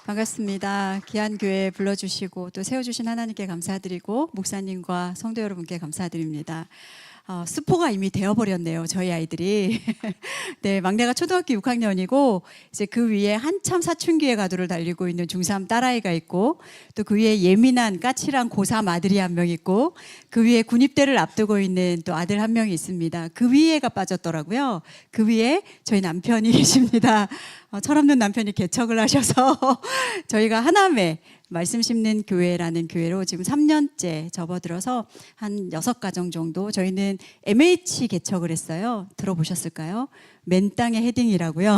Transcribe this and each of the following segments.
반갑습니다. 귀한 교회 불러주시고 또 세워주신 하나님께 감사드리고 목사님과 성도 여러분께 감사드립니다. 스포가 이미 되어버렸네요, 저희 아이들이. 네, 막내가 초등학교 6학년이고 이제 그 위에 한참 사춘기의 가도를 달리고 있는 중3 딸아이가 있고 또 그 위에 예민한 까칠한 고3 아들이 한 명 있고 그 위에 군입대를 앞두고 있는 또 아들 한 명이 있습니다. 그 위에가 빠졌더라고요. 그 위에 저희 남편이 계십니다. 철없는 남편이 개척을 하셔서 저희가 하남에 말씀 심는 교회라는 교회로 지금 3년째 접어들어서 한 6가정 정도 저희는 MH 개척을 했어요. 들어보셨을까요? 맨 땅의 헤딩이라고요.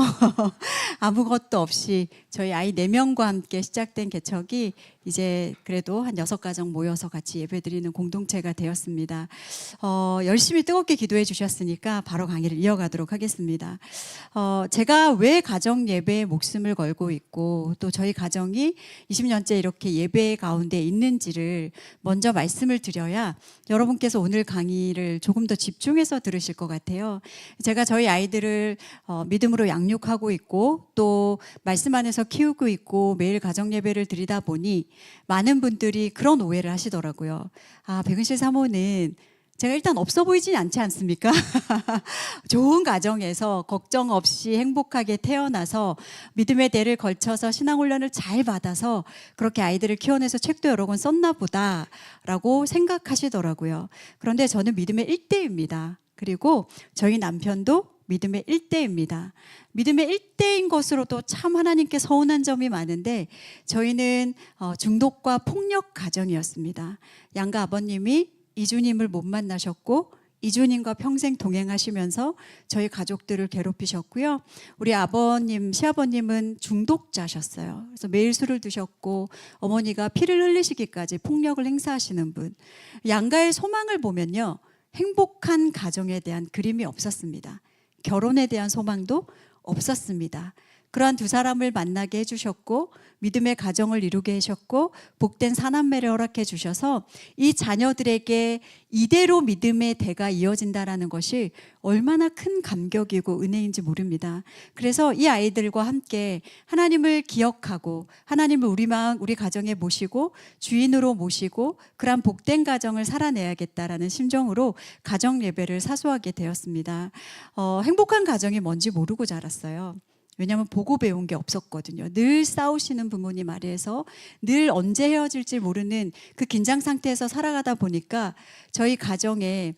아무것도 없이 저희 아이 4명과 함께 시작된 개척이 이제 그래도 한 6가정 모여서 같이 예배드리는 공동체가 되었습니다. 열심히 뜨겁게 기도해 주셨으니까 바로 강의를 이어가도록 하겠습니다. 제가 왜 가정 예배에 목숨을 걸고 있고 또 저희 가정이 20년째 이렇게 예배 가운데 있는지를 먼저 말씀을 드려야 여러분께서 오늘 강의를 조금 더 집중해서 들으실 것 같아요. 제가 저희 아이들을 믿음으로 양육하고 있고 또 말씀 안에서 키우고 있고 매일 가정 예배를 드리다 보니 많은 분들이 그런 오해를 하시더라고요. 백은실 사모는 제가 일단 없어 보이진 않지 않습니까? 좋은 가정에서 걱정 없이 행복하게 태어나서 믿음의 대를 걸쳐서 신앙훈련을 잘 받아서 그렇게 아이들을 키워내서 책도 여러 권 썼나 보다라고 생각하시더라고요. 그런데 저는 믿음의 1대입니다. 그리고 저희 남편도 믿음의 1대입니다. 믿음의 1대인 것으로도 참 하나님께 서운한 점이 많은데 저희는 중독과 폭력 가정이었습니다. 양가 아버님이 이주님을 못 만나셨고 이주님과 평생 동행하시면서 저희 가족들을 괴롭히셨고요. 우리 아버님, 시아버님은 중독자셨어요. 그래서 매일 술을 드셨고 어머니가 피를 흘리시기까지 폭력을 행사하시는 분. 양가의 소망을 보면요. 행복한 가정에 대한 그림이 없었습니다. 결혼에 대한 소망도 없었습니다. 그러한 두 사람을 만나게 해주셨고 믿음의 가정을 이루게 하셨고 복된 사남매를 허락해 주셔서 이 자녀들에게 이대로 믿음의 대가 이어진다라는 것이 얼마나 큰 감격이고 은혜인지 모릅니다. 그래서 이 아이들과 함께 하나님을 기억하고 하나님을 우리 가정에 모시고 주인으로 모시고 그러한 복된 가정을 살아내야겠다라는 심정으로 가정 예배를 사수하게 되었습니다. 행복한 가정이 뭔지 모르고 자랐어요. 왜냐하면 보고 배운 게 없었거든요. 늘 싸우시는 부모님 아래에서 늘 언제 헤어질지 모르는 그 긴장 상태에서 살아가다 보니까 저희 가정에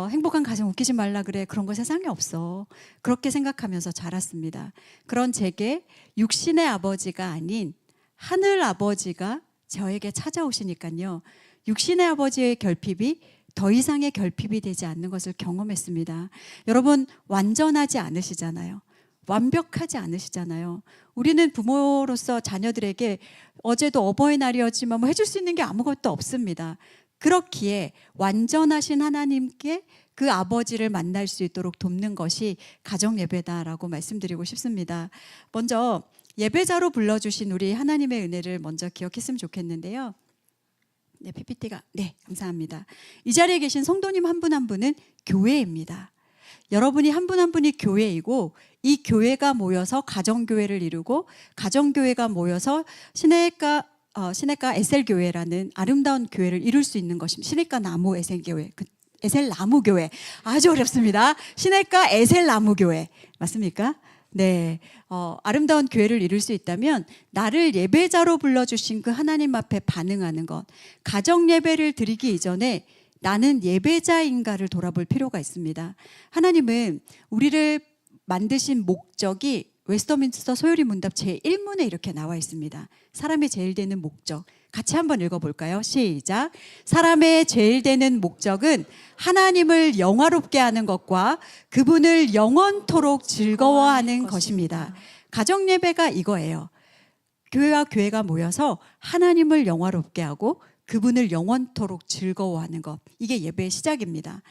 행복한 가정 웃기지 말라 그래. 그런 거 세상에 없어. 그렇게 생각하면서 자랐습니다. 그런 제게 육신의 아버지가 아닌 하늘 아버지가 저에게 찾아오시니까요. 육신의 아버지의 결핍이 더 이상의 결핍이 되지 않는 것을 경험했습니다. 여러분 완전하지 않으시잖아요. 완벽하지 않으시잖아요. 우리는 부모로서 자녀들에게 어제도 어버이날이었지만 뭐 해줄 수 있는 게 아무것도 없습니다. 그렇기에 완전하신 하나님께 그 아버지를 만날 수 있도록 돕는 것이 가정 예배다라고 말씀드리고 싶습니다. 먼저 예배자로 불러주신 우리 하나님의 은혜를 먼저 기억했으면 좋겠는데요. 네, PPT가 네, 감사합니다. 이 자리에 계신 성도님 한 분 한 분은 교회입니다. 여러분이 한 분 한 분이 교회이고 이 교회가 모여서 가정교회를 이루고 가정교회가 모여서 시내가 에셀교회라는 아름다운 교회를 이룰 수 있는 것입니다. 시내가 나무 에셀교회, 에셀나무교회 아주 어렵습니다. 시내가 에셀나무교회 맞습니까? 네, 아름다운 교회를 이룰 수 있다면 나를 예배자로 불러주신 그 하나님 앞에 반응하는 것, 가정 예배를 드리기 이전에 나는 예배자인가를 돌아볼 필요가 있습니다. 하나님은 우리를 만드신 목적이 웨스터민스터 소요리 문답 제1문에 이렇게 나와 있습니다. 사람의 제일 되는 목적. 같이 한번 읽어볼까요? 시작. 사람의 제일 되는 목적은 하나님을 영화롭게 하는 것과 그분을 영원토록 즐거워하는 것입니다. 가정 예배가 이거예요. 교회와 교회가 모여서 하나님을 영화롭게 하고 그분을 영원토록 즐거워하는 것, 이게 예배의 시작입니다.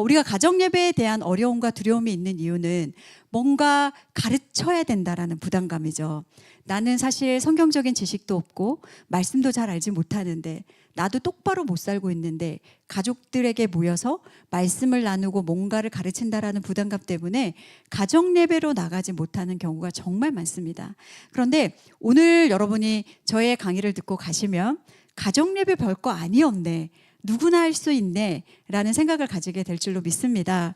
우리가 가정 예배에 대한 어려움과 두려움이 있는 이유는 뭔가 가르쳐야 된다라는 부담감이죠. 나는 사실 성경적인 지식도 없고 말씀도 잘 알지 못하는데, 나도 똑바로 못 살고 있는데 가족들에게 모여서 말씀을 나누고 뭔가를 가르친다라는 부담감 때문에 가정 예배로 나가지 못하는 경우가 정말 많습니다. 그런데 오늘 여러분이 저의 강의를 듣고 가시면 가정 예배 별거 아니었네, 누구나 할 수 있네 라는 생각을 가지게 될 줄로 믿습니다.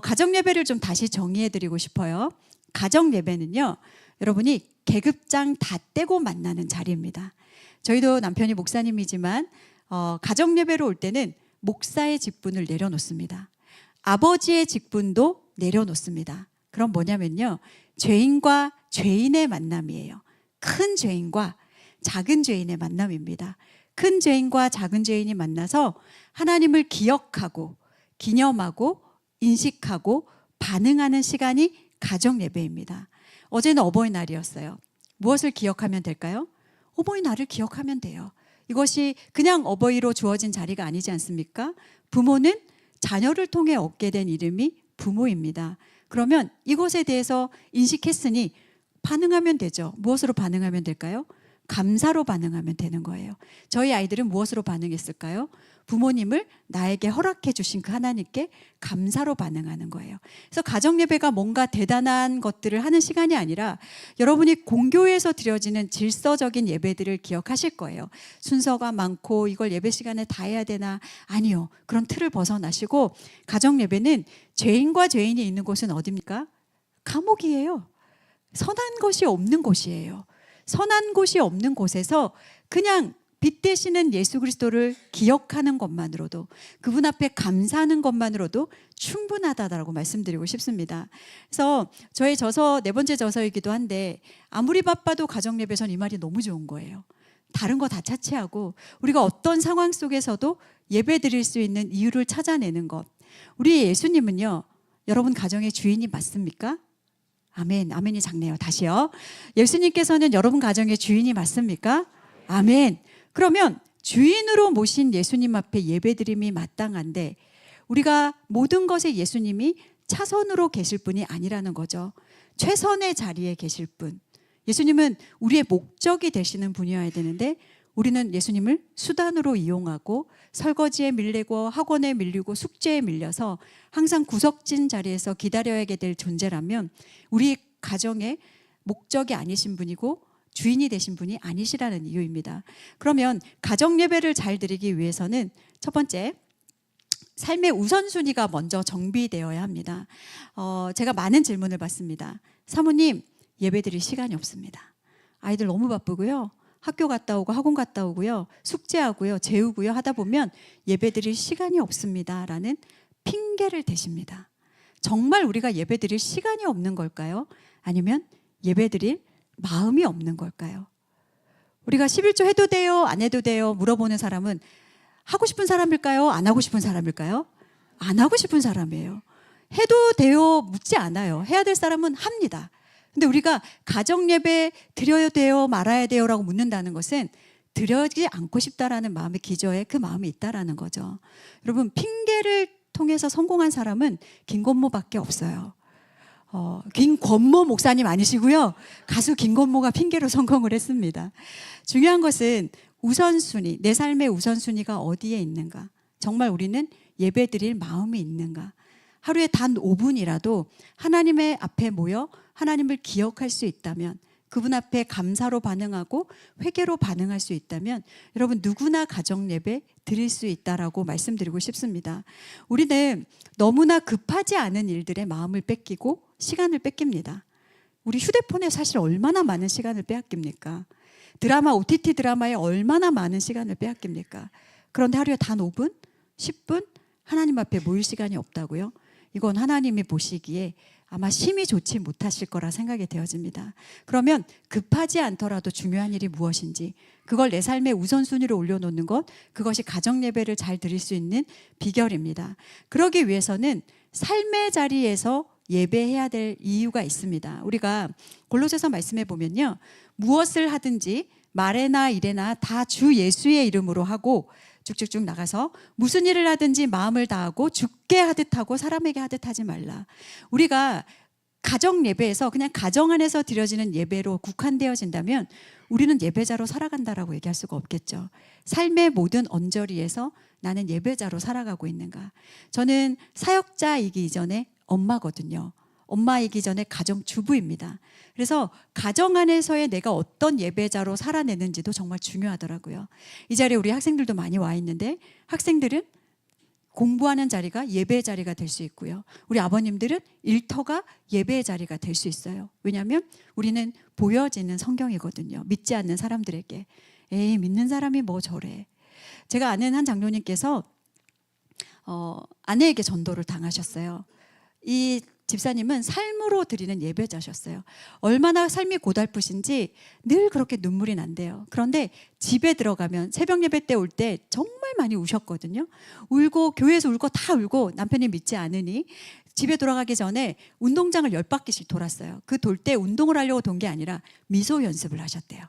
가정 예배를 좀 다시 정의해 드리고 싶어요. 가정 예배는요, 여러분이 계급장 다 떼고 만나는 자리입니다. 저희도 남편이 목사님이지만 가정 예배로 올 때는 목사의 직분을 내려놓습니다. 아버지의 직분도 내려놓습니다. 그럼 뭐냐면요, 죄인과 죄인의 만남이에요. 큰 죄인과 작은 죄인의 만남입니다. 큰 죄인과 작은 죄인이 만나서 하나님을 기억하고 기념하고 인식하고 반응하는 시간이 가정 예배입니다. 어제는 어버이날이었어요. 무엇을 기억하면 될까요? 어버이날을 기억하면 돼요. 이것이 그냥 어버이로 주어진 자리가 아니지 않습니까? 부모는 자녀를 통해 얻게 된 이름이 부모입니다. 그러면 이것에 대해서 인식했으니 반응하면 되죠. 무엇으로 반응하면 될까요? 감사로 반응하면 되는 거예요. 저희 아이들은 무엇으로 반응했을까요? 부모님을 나에게 허락해 주신 그 하나님께 감사로 반응하는 거예요. 그래서 가정 예배가 뭔가 대단한 것들을 하는 시간이 아니라 여러분이 공교회에서 드려지는 질서적인 예배들을 기억하실 거예요. 순서가 많고 이걸 예배 시간에 다 해야 되나? 아니요. 그런 틀을 벗어나시고, 가정 예배는 죄인과 죄인이 있는 곳은 어디입니까? 감옥이에요. 선한 것이 없는 곳이에요. 선한 곳이 없는 곳에서 그냥 빛 되시는 예수 그리스도를 기억하는 것만으로도, 그분 앞에 감사하는 것만으로도 충분하다라고 말씀드리고 싶습니다. 그래서 저의 저서, 네 번째 저서이기도 한데, 아무리 바빠도 가정 예배선 이 말이 너무 좋은 거예요. 다른 거 다 차치하고 우리가 어떤 상황 속에서도 예배 드릴 수 있는 이유를 찾아내는 것. 우리 예수님은요, 여러분 가정의 주인이 맞습니까? 아멘. 아멘이 작네요. 다시요. 예수님께서는 여러분 가정의 주인이 맞습니까? 아멘. 그러면 주인으로 모신 예수님 앞에 예배드림이 마땅한데, 우리가 모든 것에 예수님이 차선으로 계실 분이 아니라는 거죠. 최선의 자리에 계실 분. 예수님은 우리의 목적이 되시는 분이어야 되는데, 우리는 예수님을 수단으로 이용하고 설거지에 밀리고 학원에 밀리고 숙제에 밀려서 항상 구석진 자리에서 기다려야 될 존재라면 우리 가정의 목적이 아니신 분이고 주인이 되신 분이 아니시라는 이유입니다. 그러면 가정 예배를 잘 드리기 위해서는 첫 번째, 삶의 우선순위가 먼저 정비되어야 합니다. 제가 많은 질문을 받습니다. 사모님, 예배 드릴 시간이 없습니다. 아이들 너무 바쁘고요. 학교 갔다 오고 학원 갔다 오고요. 숙제하고요. 재우고요. 하다 보면 예배 드릴 시간이 없습니다 라는 핑계를 대십니다. 정말 우리가 예배 드릴 시간이 없는 걸까요? 아니면 예배 드릴 마음이 없는 걸까요? 우리가 11조 해도 돼요? 안 해도 돼요? 물어보는 사람은 하고 싶은 사람일까요? 안 하고 싶은 사람일까요? 안 하고 싶은 사람이에요. 해도 돼요? 묻지 않아요. 해야 될 사람은 합니다. 근데 우리가 가정 예배 드려야 돼요? 말아야 돼요? 라고 묻는다는 것은 드려지 않고 싶다라는 마음의 기저에 그 마음이 있다라는 거죠. 여러분, 핑계를 통해서 성공한 사람은 김건모밖에 없어요. 김권모 목사님 아니시고요. 가수 김건모가 핑계로 성공을 했습니다. 중요한 것은 우선순위, 내 삶의 우선순위가 어디에 있는가? 정말 우리는 예배 드릴 마음이 있는가? 하루에 단 5분이라도 하나님의 앞에 모여 하나님을 기억할 수 있다면, 그분 앞에 감사로 반응하고 회개로 반응할 수 있다면 여러분 누구나 가정 예배 드릴 수 있다라고 말씀드리고 싶습니다. 우리는 너무나 급하지 않은 일들에 마음을 뺏기고 시간을 뺏깁니다. 우리 휴대폰에 사실 얼마나 많은 시간을 빼앗깁니까? 드라마, OTT 드라마에 얼마나 많은 시간을 빼앗깁니까? 그런데 하루에 단 5분, 10분 하나님 앞에 모일 시간이 없다고요? 이건 하나님이 보시기에 아마 심히 좋지 못하실 거라 생각이 되어집니다. 그러면 급하지 않더라도 중요한 일이 무엇인지, 그걸 내 삶의 우선순위로 올려놓는 것, 그것이 가정 예배를 잘 드릴 수 있는 비결입니다. 그러기 위해서는 삶의 자리에서 예배해야 될 이유가 있습니다. 우리가 골로새서 말씀해 보면요, 무엇을 하든지 말에나 일에나 다 주 예수의 이름으로 하고 쭉쭉쭉 나가서 무슨 일을 하든지 마음을 다하고 주께 하듯 하고 사람에게 하듯 하지 말라. 우리가 가정 예배에서 그냥 가정 안에서 드려지는 예배로 국한되어진다면 우리는 예배자로 살아간다라고 얘기할 수가 없겠죠. 삶의 모든 언저리에서 나는 예배자로 살아가고 있는가. 저는 사역자이기 이전에 엄마거든요. 엄마이기 전에 가정주부입니다. 그래서 가정 안에서의 내가 어떤 예배자로 살아내는지도 정말 중요하더라고요. 이 자리에 우리 학생들도 많이 와 있는데 학생들은 공부하는 자리가 예배의 자리가 될 수 있고요. 우리 아버님들은 일터가 예배의 자리가 될 수 있어요. 왜냐하면 우리는 보여지는 성경이거든요. 믿지 않는 사람들에게. 에이, 믿는 사람이 뭐 저래. 제가 아는 한 장로님께서 아내에게 전도를 당하셨어요. 이 집사님은 삶으로 드리는 예배자셨어요. 얼마나 삶이 고달프신지 늘 그렇게 눈물이 난대요. 그런데 집에 들어가면 새벽 예배 때 올 때 정말 많이 우셨거든요. 울고 교회에서 울고 다 울고 남편이 믿지 않으니 집에 돌아가기 전에 운동장을 10바퀴씩 돌았어요. 그 돌 때 운동을 하려고 돈 게 아니라 미소 연습을 하셨대요.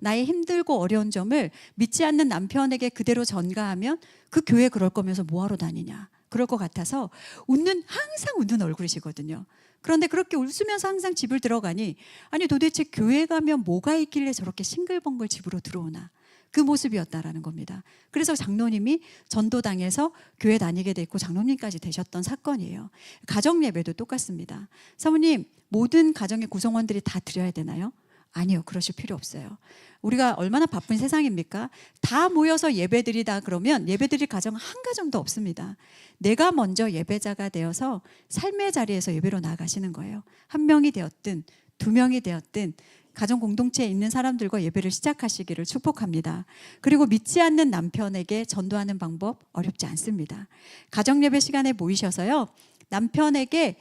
나의 힘들고 어려운 점을 믿지 않는 남편에게 그대로 전가하면 그 교회 그럴 거면서 뭐하러 다니냐. 그럴 것 같아서 항상 웃는 얼굴이시거든요. 그런데 그렇게 웃으면서 항상 집을 들어가니 아니 도대체 교회 가면 뭐가 있길래 저렇게 싱글벙글 집으로 들어오나. 그 모습이었다라는 겁니다. 그래서 장로님이 전도당에서 교회 다니게 됐고 장로님까지 되셨던 사건이에요. 가정 예배도 똑같습니다. 사모님, 모든 가정의 구성원들이 다 드려야 되나요? 아니요, 그러실 필요 없어요. 우리가 얼마나 바쁜 세상입니까? 다 모여서 예배드리다 그러면 예배드릴 가정 한 가정도 없습니다. 내가 먼저 예배자가 되어서 삶의 자리에서 예배로 나아가시는 거예요. 한 명이 되었든 두 명이 되었든 가정 공동체에 있는 사람들과 예배를 시작하시기를 축복합니다. 그리고 믿지 않는 남편에게 전도하는 방법 어렵지 않습니다. 가정 예배 시간에 모이셔서요, 남편에게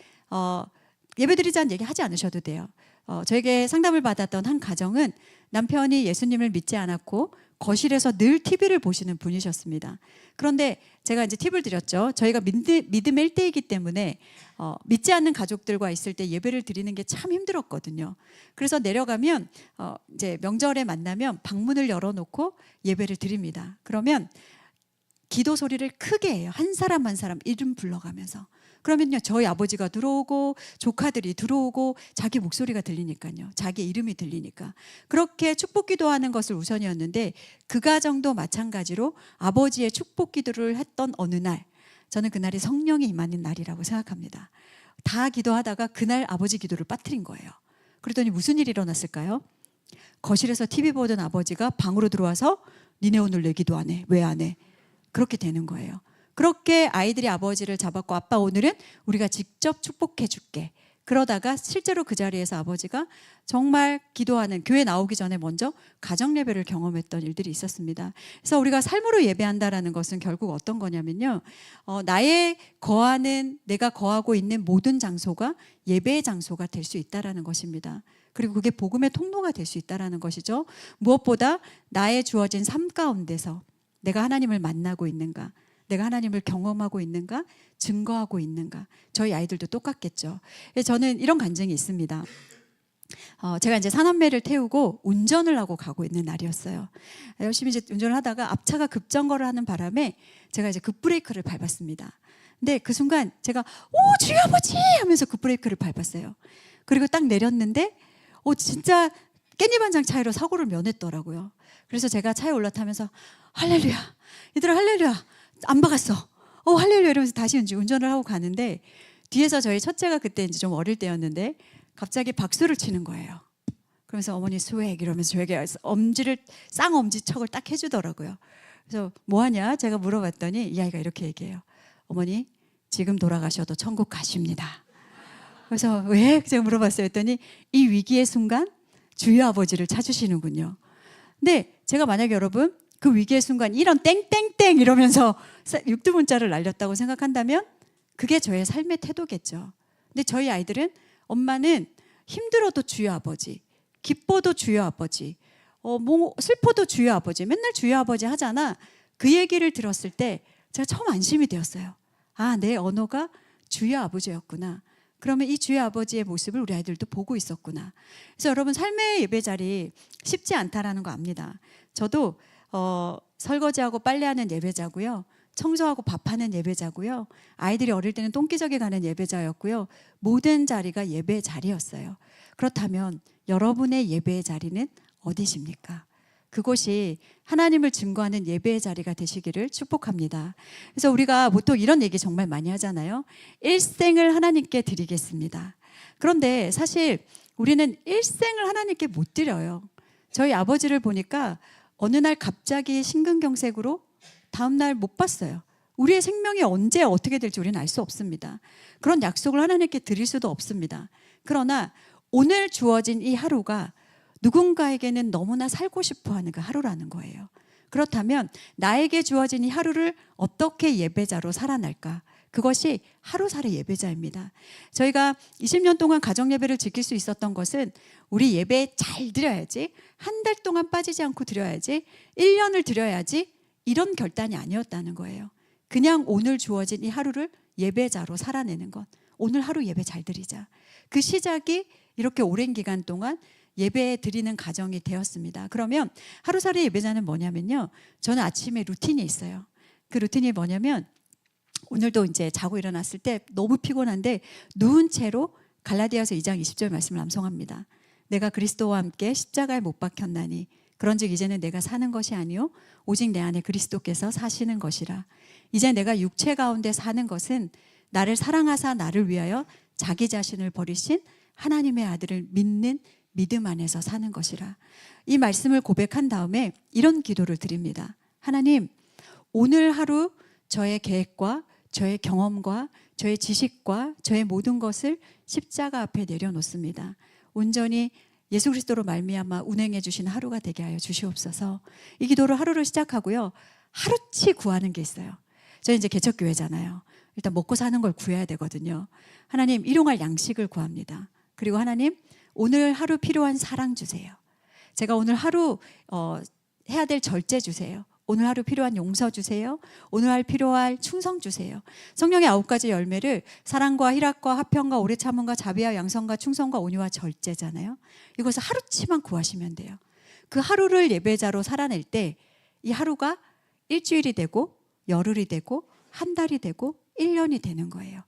예배드리자는 얘기 하지 않으셔도 돼요. 저에게 상담을 받았던 한 가정은 남편이 예수님을 믿지 않았고 거실에서 늘 TV를 보시는 분이셨습니다. 그런데 제가 이제 팁을 드렸죠. 저희가 믿음의 1대이기 때문에 믿지 않는 가족들과 있을 때 예배를 드리는 게 참 힘들었거든요. 그래서 내려가면 이제 명절에 만나면 방문을 열어놓고 예배를 드립니다. 그러면 기도 소리를 크게 해요. 한 사람 한 사람 이름 불러가면서. 그러면요, 저희 아버지가 들어오고 조카들이 들어오고 자기 목소리가 들리니까요. 자기 이름이 들리니까. 그렇게 축복 기도하는 것을 우선이었는데 그 가정도 마찬가지로 아버지의 축복 기도를 했던 어느 날, 저는 그날이 성령이 임하는 날이라고 생각합니다. 다 기도하다가 그날 아버지 기도를 빠뜨린 거예요. 그랬더니 무슨 일이 일어났을까요? 거실에서 TV 보던 아버지가 방으로 들어와서 니네 오늘 내 기도 안 해. 왜 안 해? 그렇게 되는 거예요. 그렇게 아이들이 아버지를 잡았고 아빠 오늘은 우리가 직접 축복해 줄게. 그러다가 실제로 그 자리에서 아버지가 정말 기도하는, 교회 나오기 전에 먼저 가정 예배를 경험했던 일들이 있었습니다. 그래서 우리가 삶으로 예배한다라는 것은 결국 어떤 거냐면요, 내가 거하고 있는 모든 장소가 예배의 장소가 될 수 있다라는 것입니다. 그리고 그게 복음의 통로가 될 수 있다라는 것이죠. 무엇보다 나의 주어진 삶 가운데서 내가 하나님을 만나고 있는가, 내가 하나님을 경험하고 있는가, 증거하고 있는가. 저희 아이들도 똑같겠죠. 저는 이런 간증이 있습니다. 제가 이제 사남매를 태우고 운전을 하고 가고 있는 날이었어요. 열심히 이제 운전을 하다가 앞차가 급정거를 하는 바람에 제가 이제 급브레이크를 밟았습니다. 근데 그 순간 제가 오 주여 아버지 하면서 급브레이크를 밟았어요. 그리고 딱 내렸는데 진짜 깻잎 한 장 차이로 사고를 면했더라고요. 그래서 제가 차에 올라타면서 할렐루야, 얘들아 할렐루야, 안 박았어. 할렐루야 이러면서 다시 운전을 하고 가는데 뒤에서 저희 첫째가 그때 이제 좀 어릴 때였는데 갑자기 박수를 치는 거예요. 그러면서 어머니 스웩 이러면서 저에게 쌍엄지척을 딱 해주더라고요. 그래서 뭐하냐 제가 물어봤더니 이 아이가 이렇게 얘기해요. 어머니 지금 돌아가셔도 천국 가십니다. 그래서 왜? 제가 물어봤어요. 했더니 이 위기의 순간 주여 아버지를 찾으시는군요. 근데 제가 만약에 여러분 그 위기의 순간 이런 땡땡땡 이러면서 육두문자를 날렸다고 생각한다면 그게 저의 삶의 태도겠죠. 근데 저희 아이들은 엄마는 힘들어도 주여 아버지, 기뻐도 주여 아버지, 슬퍼도 주여 아버지, 맨날 주여 아버지 하잖아. 그 얘기를 들었을 때 제가 처음 안심이 되었어요. 아, 내 언어가 주여 아버지였구나. 그러면 이 주의 아버지의 모습을 우리 아이들도 보고 있었구나. 그래서 여러분 삶의 예배 자리 쉽지 않다라는 거 압니다. 저도 설거지하고 빨래하는 예배자고요. 청소하고 밥하는 예배자고요. 아이들이 어릴 때는 똥기저귀 가는 예배자였고요. 모든 자리가 예배 자리였어요. 그렇다면 여러분의 예배의 자리는 어디십니까? 그곳이 하나님을 증거하는 예배의 자리가 되시기를 축복합니다. 그래서 우리가 보통 이런 얘기 정말 많이 하잖아요. 일생을 하나님께 드리겠습니다. 그런데 사실 우리는 일생을 하나님께 못 드려요. 저희 아버지를 보니까 어느 날 갑자기 심근경색으로 다음날 못 봤어요. 우리의 생명이 언제 어떻게 될지 우리는 알 수 없습니다. 그런 약속을 하나님께 드릴 수도 없습니다. 그러나 오늘 주어진 이 하루가 누군가에게는 너무나 살고 싶어하는 그 하루라는 거예요. 그렇다면 나에게 주어진 이 하루를 어떻게 예배자로 살아날까? 그것이 하루살이 예배자입니다. 저희가 20년 동안 가정예배를 지킬 수 있었던 것은 우리 예배 잘 드려야지, 한 달 동안 빠지지 않고 드려야지, 1년을 드려야지, 이런 결단이 아니었다는 거예요. 그냥 오늘 주어진 이 하루를 예배자로 살아내는 것. 오늘 하루 예배 잘 드리자. 그 시작이 이렇게 오랜 기간 동안 예배 드리는 가정이 되었습니다. 그러면 하루살이 예배자는 뭐냐면요. 저는 아침에 루틴이 있어요. 그 루틴이 뭐냐면 오늘도 이제 자고 일어났을 때 너무 피곤한데 누운 채로 갈라디아서 2장 20절 말씀을 암송합니다. 내가 그리스도와 함께 십자가에 못 박혔나니 그런즉 이제는 내가 사는 것이 아니요 오직 내 안에 그리스도께서 사시는 것이라. 이제 내가 육체 가운데 사는 것은 나를 사랑하사 나를 위하여 자기 자신을 버리신 하나님의 아들을 믿는 믿음 안에서 사는 것이라. 이 말씀을 고백한 다음에 이런 기도를 드립니다. 하나님, 오늘 하루 저의 계획과 저의 경험과 저의 지식과 저의 모든 것을 십자가 앞에 내려놓습니다. 온전히 예수 그리스도로 말미암아 운행해 주신 하루가 되게 하여 주시옵소서. 이 기도를 하루를 시작하고요. 하루치 구하는 게 있어요. 저희 이제 개척교회잖아요. 일단 먹고 사는 걸 구해야 되거든요. 하나님, 일용할 양식을 구합니다. 그리고 하나님, 오늘 하루 필요한 사랑 주세요. 제가 오늘 하루 해야 될 절제 주세요. 오늘 하루 필요한 용서 주세요. 오늘 하루 필요할 충성 주세요. 성령의 9가지 열매를 사랑과 희락과 화평과 오래 참음과 자비와 양성과 충성과 온유와 절제잖아요. 이것을 하루치만 구하시면 돼요. 그 하루를 예배자로 살아낼 때 이 하루가 일주일이 되고 열흘이 되고 한 달이 되고 1년이 되는 거예요.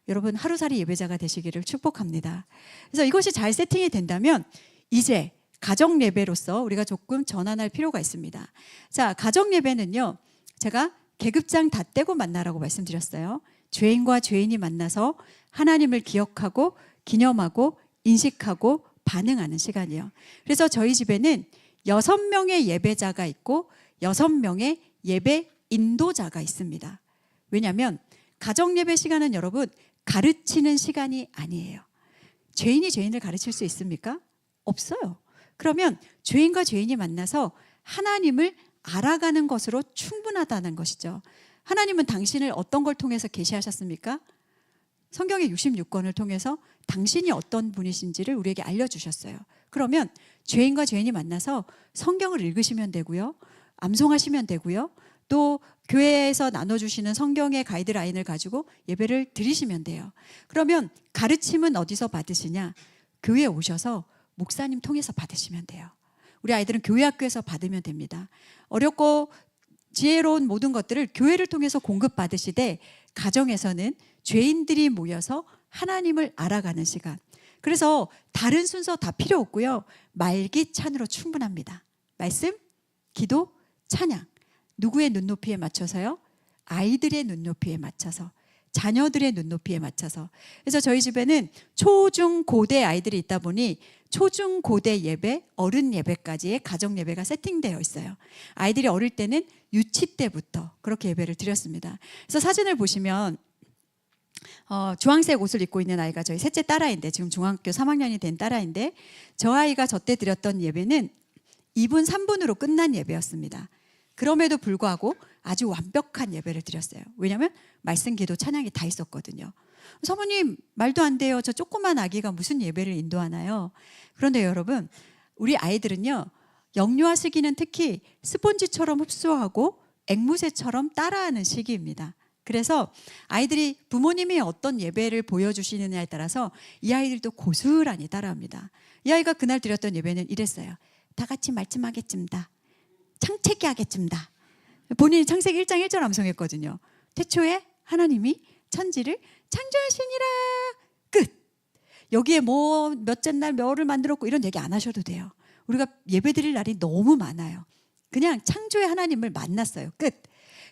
여러분 하루살이 예배자가 되시기를 축복합니다. 그래서 이것이 잘 세팅이 된다면 이제 가정 예배로서 우리가 조금 전환할 필요가 있습니다. 자, 가정 예배는요. 제가 계급장 다 떼고 만나라고 말씀드렸어요. 죄인과 죄인이 만나서 하나님을 기억하고 기념하고 인식하고 반응하는 시간이에요. 그래서 저희 집에는 6명의 예배자가 있고 6명의 예배 인도자가 있습니다. 왜냐하면 가정 예배 시간은 여러분 가르치는 시간이 아니에요. 죄인이 죄인을 가르칠 수 있습니까? 없어요. 그러면 죄인과 죄인이 만나서 하나님을 알아가는 것으로 충분하다는 것이죠. 하나님은 당신을 어떤 걸 통해서 계시하셨습니까? 성경의 66권을 통해서 당신이 어떤 분이신지를 우리에게 알려주셨어요. 그러면 죄인과 죄인이 만나서 성경을 읽으시면 되고요. 암송하시면 되고요. 또 교회에서 나눠주시는 성경의 가이드라인을 가지고 예배를 드리시면 돼요. 그러면 가르침은 어디서 받으시냐? 교회에 오셔서 목사님 통해서 받으시면 돼요. 우리 아이들은 교회 학교에서 받으면 됩니다. 어렵고 지혜로운 모든 것들을 교회를 통해서 공급받으시되 가정에서는 죄인들이 모여서 하나님을 알아가는 시간. 그래서 다른 순서 다 필요 없고요. 말기찬으로 충분합니다. 말씀, 기도, 찬양. 누구의 눈높이에 맞춰서요? 아이들의 눈높이에 맞춰서, 자녀들의 눈높이에 맞춰서. 그래서 저희 집에는 초, 중, 고대 아이들이 있다 보니 초, 중, 고대 예배, 어른 예배까지의 가정 예배가 세팅되어 있어요. 아이들이 어릴 때는 유치 때부터 그렇게 예배를 드렸습니다. 그래서 사진을 보시면 주황색 옷을 입고 있는 아이가 저희 셋째 딸아이인데 지금 중학교 3학년이 된 딸아이인데 저 아이가 저 때 드렸던 예배는 2분 3분으로 끝난 예배였습니다. 그럼에도 불구하고 아주 완벽한 예배를 드렸어요. 왜냐하면 말씀, 기도, 찬양이 다 있었거든요. 사모님 말도 안 돼요. 저 조그만 아기가 무슨 예배를 인도하나요? 그런데 여러분 우리 아이들은요. 영유아 시기는 특히 스폰지처럼 흡수하고 앵무새처럼 따라하는 시기입니다. 그래서 아이들이 부모님이 어떤 예배를 보여주시느냐에 따라서 이 아이들도 고스란히 따라합니다. 이 아이가 그날 드렸던 예배는 이랬어요. 다 같이 말씀하겠습니다. 창세기 하겠습니다. 본인이 창세기 1장 1절 암송했거든요. 태초에 하나님이 천지를 창조하시니라. 끝. 여기에 뭐 몇째 날 뭐를 만들었고 이런 얘기 안 하셔도 돼요. 우리가 예배 드릴 날이 너무 많아요. 그냥 창조의 하나님을 만났어요. 끝.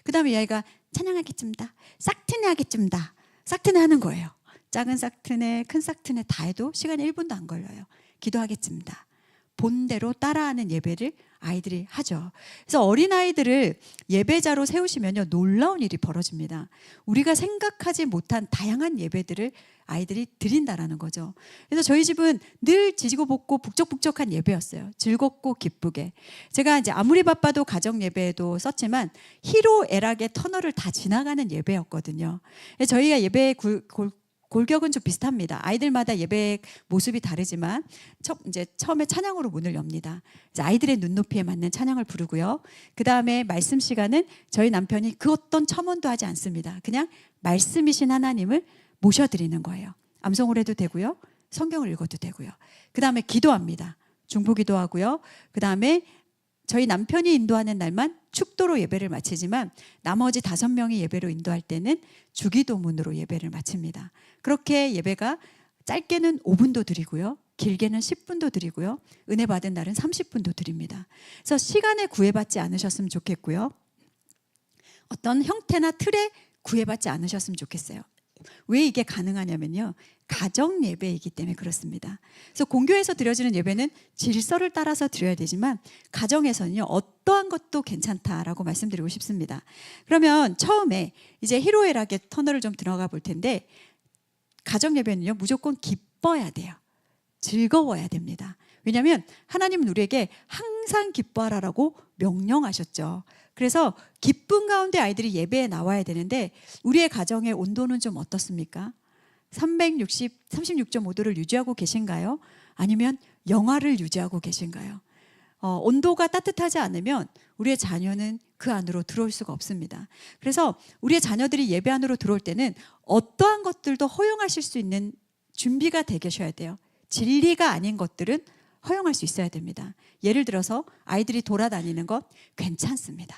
그 다음에 이 아이가 찬양하겠습니다. 싹트네 하겠습니다. 싹트네 하는 거예요. 작은 싹트네 큰 싹트네 다 해도 시간이 1분도 안 걸려요. 기도하겠습니다. 본대로 따라하는 예배를 아이들이 하죠. 그래서 어린아이들을 예배자로 세우시면요, 놀라운 일이 벌어집니다. 우리가 생각하지 못한 다양한 예배들을 아이들이 드린다라는 거죠. 그래서 저희 집은 늘 지지고 볶고 북적북적한 예배였어요. 즐겁고 기쁘게. 제가 이제 아무리 바빠도 가정 예배에도 썼지만 희로애락의 터널을 다 지나가는 예배였거든요. 저희가 예배의 골격은 좀 비슷합니다. 아이들마다 예배 모습이 다르지만 이제 처음에 찬양으로 문을 엽니다. 이제 아이들의 눈높이에 맞는 찬양을 부르고요. 그 다음에 말씀 시간은 저희 남편이 그 어떤 첨언도 하지 않습니다. 그냥 말씀이신 하나님을 모셔드리는 거예요. 암송을 해도 되고요. 성경을 읽어도 되고요. 그 다음에 기도합니다. 중보 기도하고요. 그 다음에 저희 남편이 인도하는 날만 축도로 예배를 마치지만 나머지 5명이 예배로 인도할 때는 주기도문으로 예배를 마칩니다. 그렇게 예배가 짧게는 5분도 드리고요. 길게는 10분도 드리고요. 은혜 받은 날은 30분도 드립니다. 그래서 시간에 구애받지 않으셨으면 좋겠고요. 어떤 형태나 틀에 구애받지 않으셨으면 좋겠어요. 왜 이게 가능하냐면요, 가정 예배이기 때문에 그렇습니다. 그래서 공교에서 드려지는 예배는 질서를 따라서 드려야 되지만 가정에서는요, 어떠한 것도 괜찮다라고 말씀드리고 싶습니다. 그러면 처음에 이제 희로애락의 터널을 좀 들어가 볼 텐데, 가정 예배는요, 무조건 기뻐야 돼요. 즐거워야 됩니다. 왜냐하면 하나님은 우리에게 항상 기뻐하라고 명령하셨죠. 그래서 기쁨 가운데 아이들이 예배에 나와야 되는데, 우리의 가정의 온도는 좀 어떻습니까? 36.5도를 유지하고 계신가요? 아니면 영하를 유지하고 계신가요? 온도가 따뜻하지 않으면 우리의 자녀는 그 안으로 들어올 수가 없습니다. 그래서 우리의 자녀들이 예배 안으로 들어올 때는 어떠한 것들도 허용하실 수 있는 준비가 되 계셔야 돼요. 진리가 아닌 것들은 허용할 수 있어야 됩니다. 예를 들어서 아이들이 돌아다니는 것 괜찮습니다.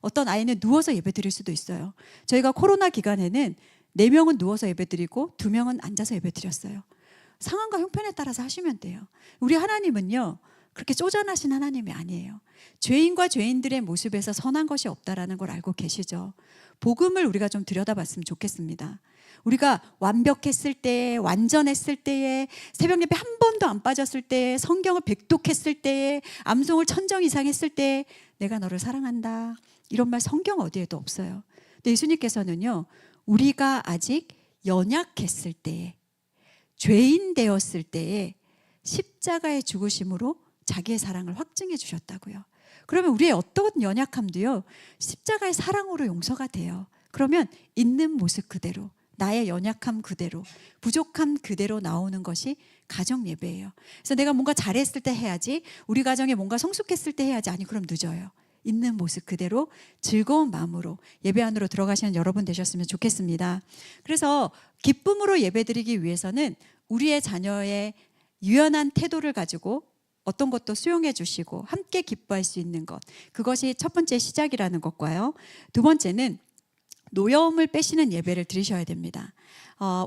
어떤 아이는 누워서 예배 드릴 수도 있어요. 저희가 코로나 기간에는 4명은 누워서 예배 드리고 2명은 앉아서 예배 드렸어요. 상황과 형편에 따라서 하시면 돼요. 우리 하나님은요, 그렇게 쪼잔하신 하나님이 아니에요. 죄인과 죄인들의 모습에서 선한 것이 없다라는 걸 알고 계시죠. 복음을 우리가 좀 들여다봤으면 좋겠습니다. 우리가 완벽했을 때에, 완전했을 때에, 새벽 예배 한 번도 안 빠졌을 때에, 성경을 백독했을 때에, 암송을 1000정 이상 했을 때에 내가 너를 사랑한다, 이런 말 성경 어디에도 없어요. 근데 예수님께서는요, 우리가 아직 연약했을 때에, 죄인 되었을 때에 십자가의 죽으심으로 자기의 사랑을 확증해 주셨다고요. 그러면 우리의 어떤 연약함도요, 십자가의 사랑으로 용서가 돼요. 그러면 있는 모습 그대로, 나의 연약함 그대로, 부족함 그대로 나오는 것이 가정 예배예요. 그래서 내가 뭔가 잘했을 때 해야지, 우리 가정에 뭔가 성숙했을 때 해야지, 아니 그럼 늦어요. 있는 모습 그대로 즐거운 마음으로 예배 안으로 들어가시는 여러분 되셨으면 좋겠습니다. 그래서 기쁨으로 예배드리기 위해서는 우리의 자녀의 유연한 태도를 가지고 어떤 것도 수용해 주시고 함께 기뻐할 수 있는 것, 그것이 첫 번째 시작이라는 것과요. 두 번째는 노여움을 빼시는 예배를 드리셔야 됩니다.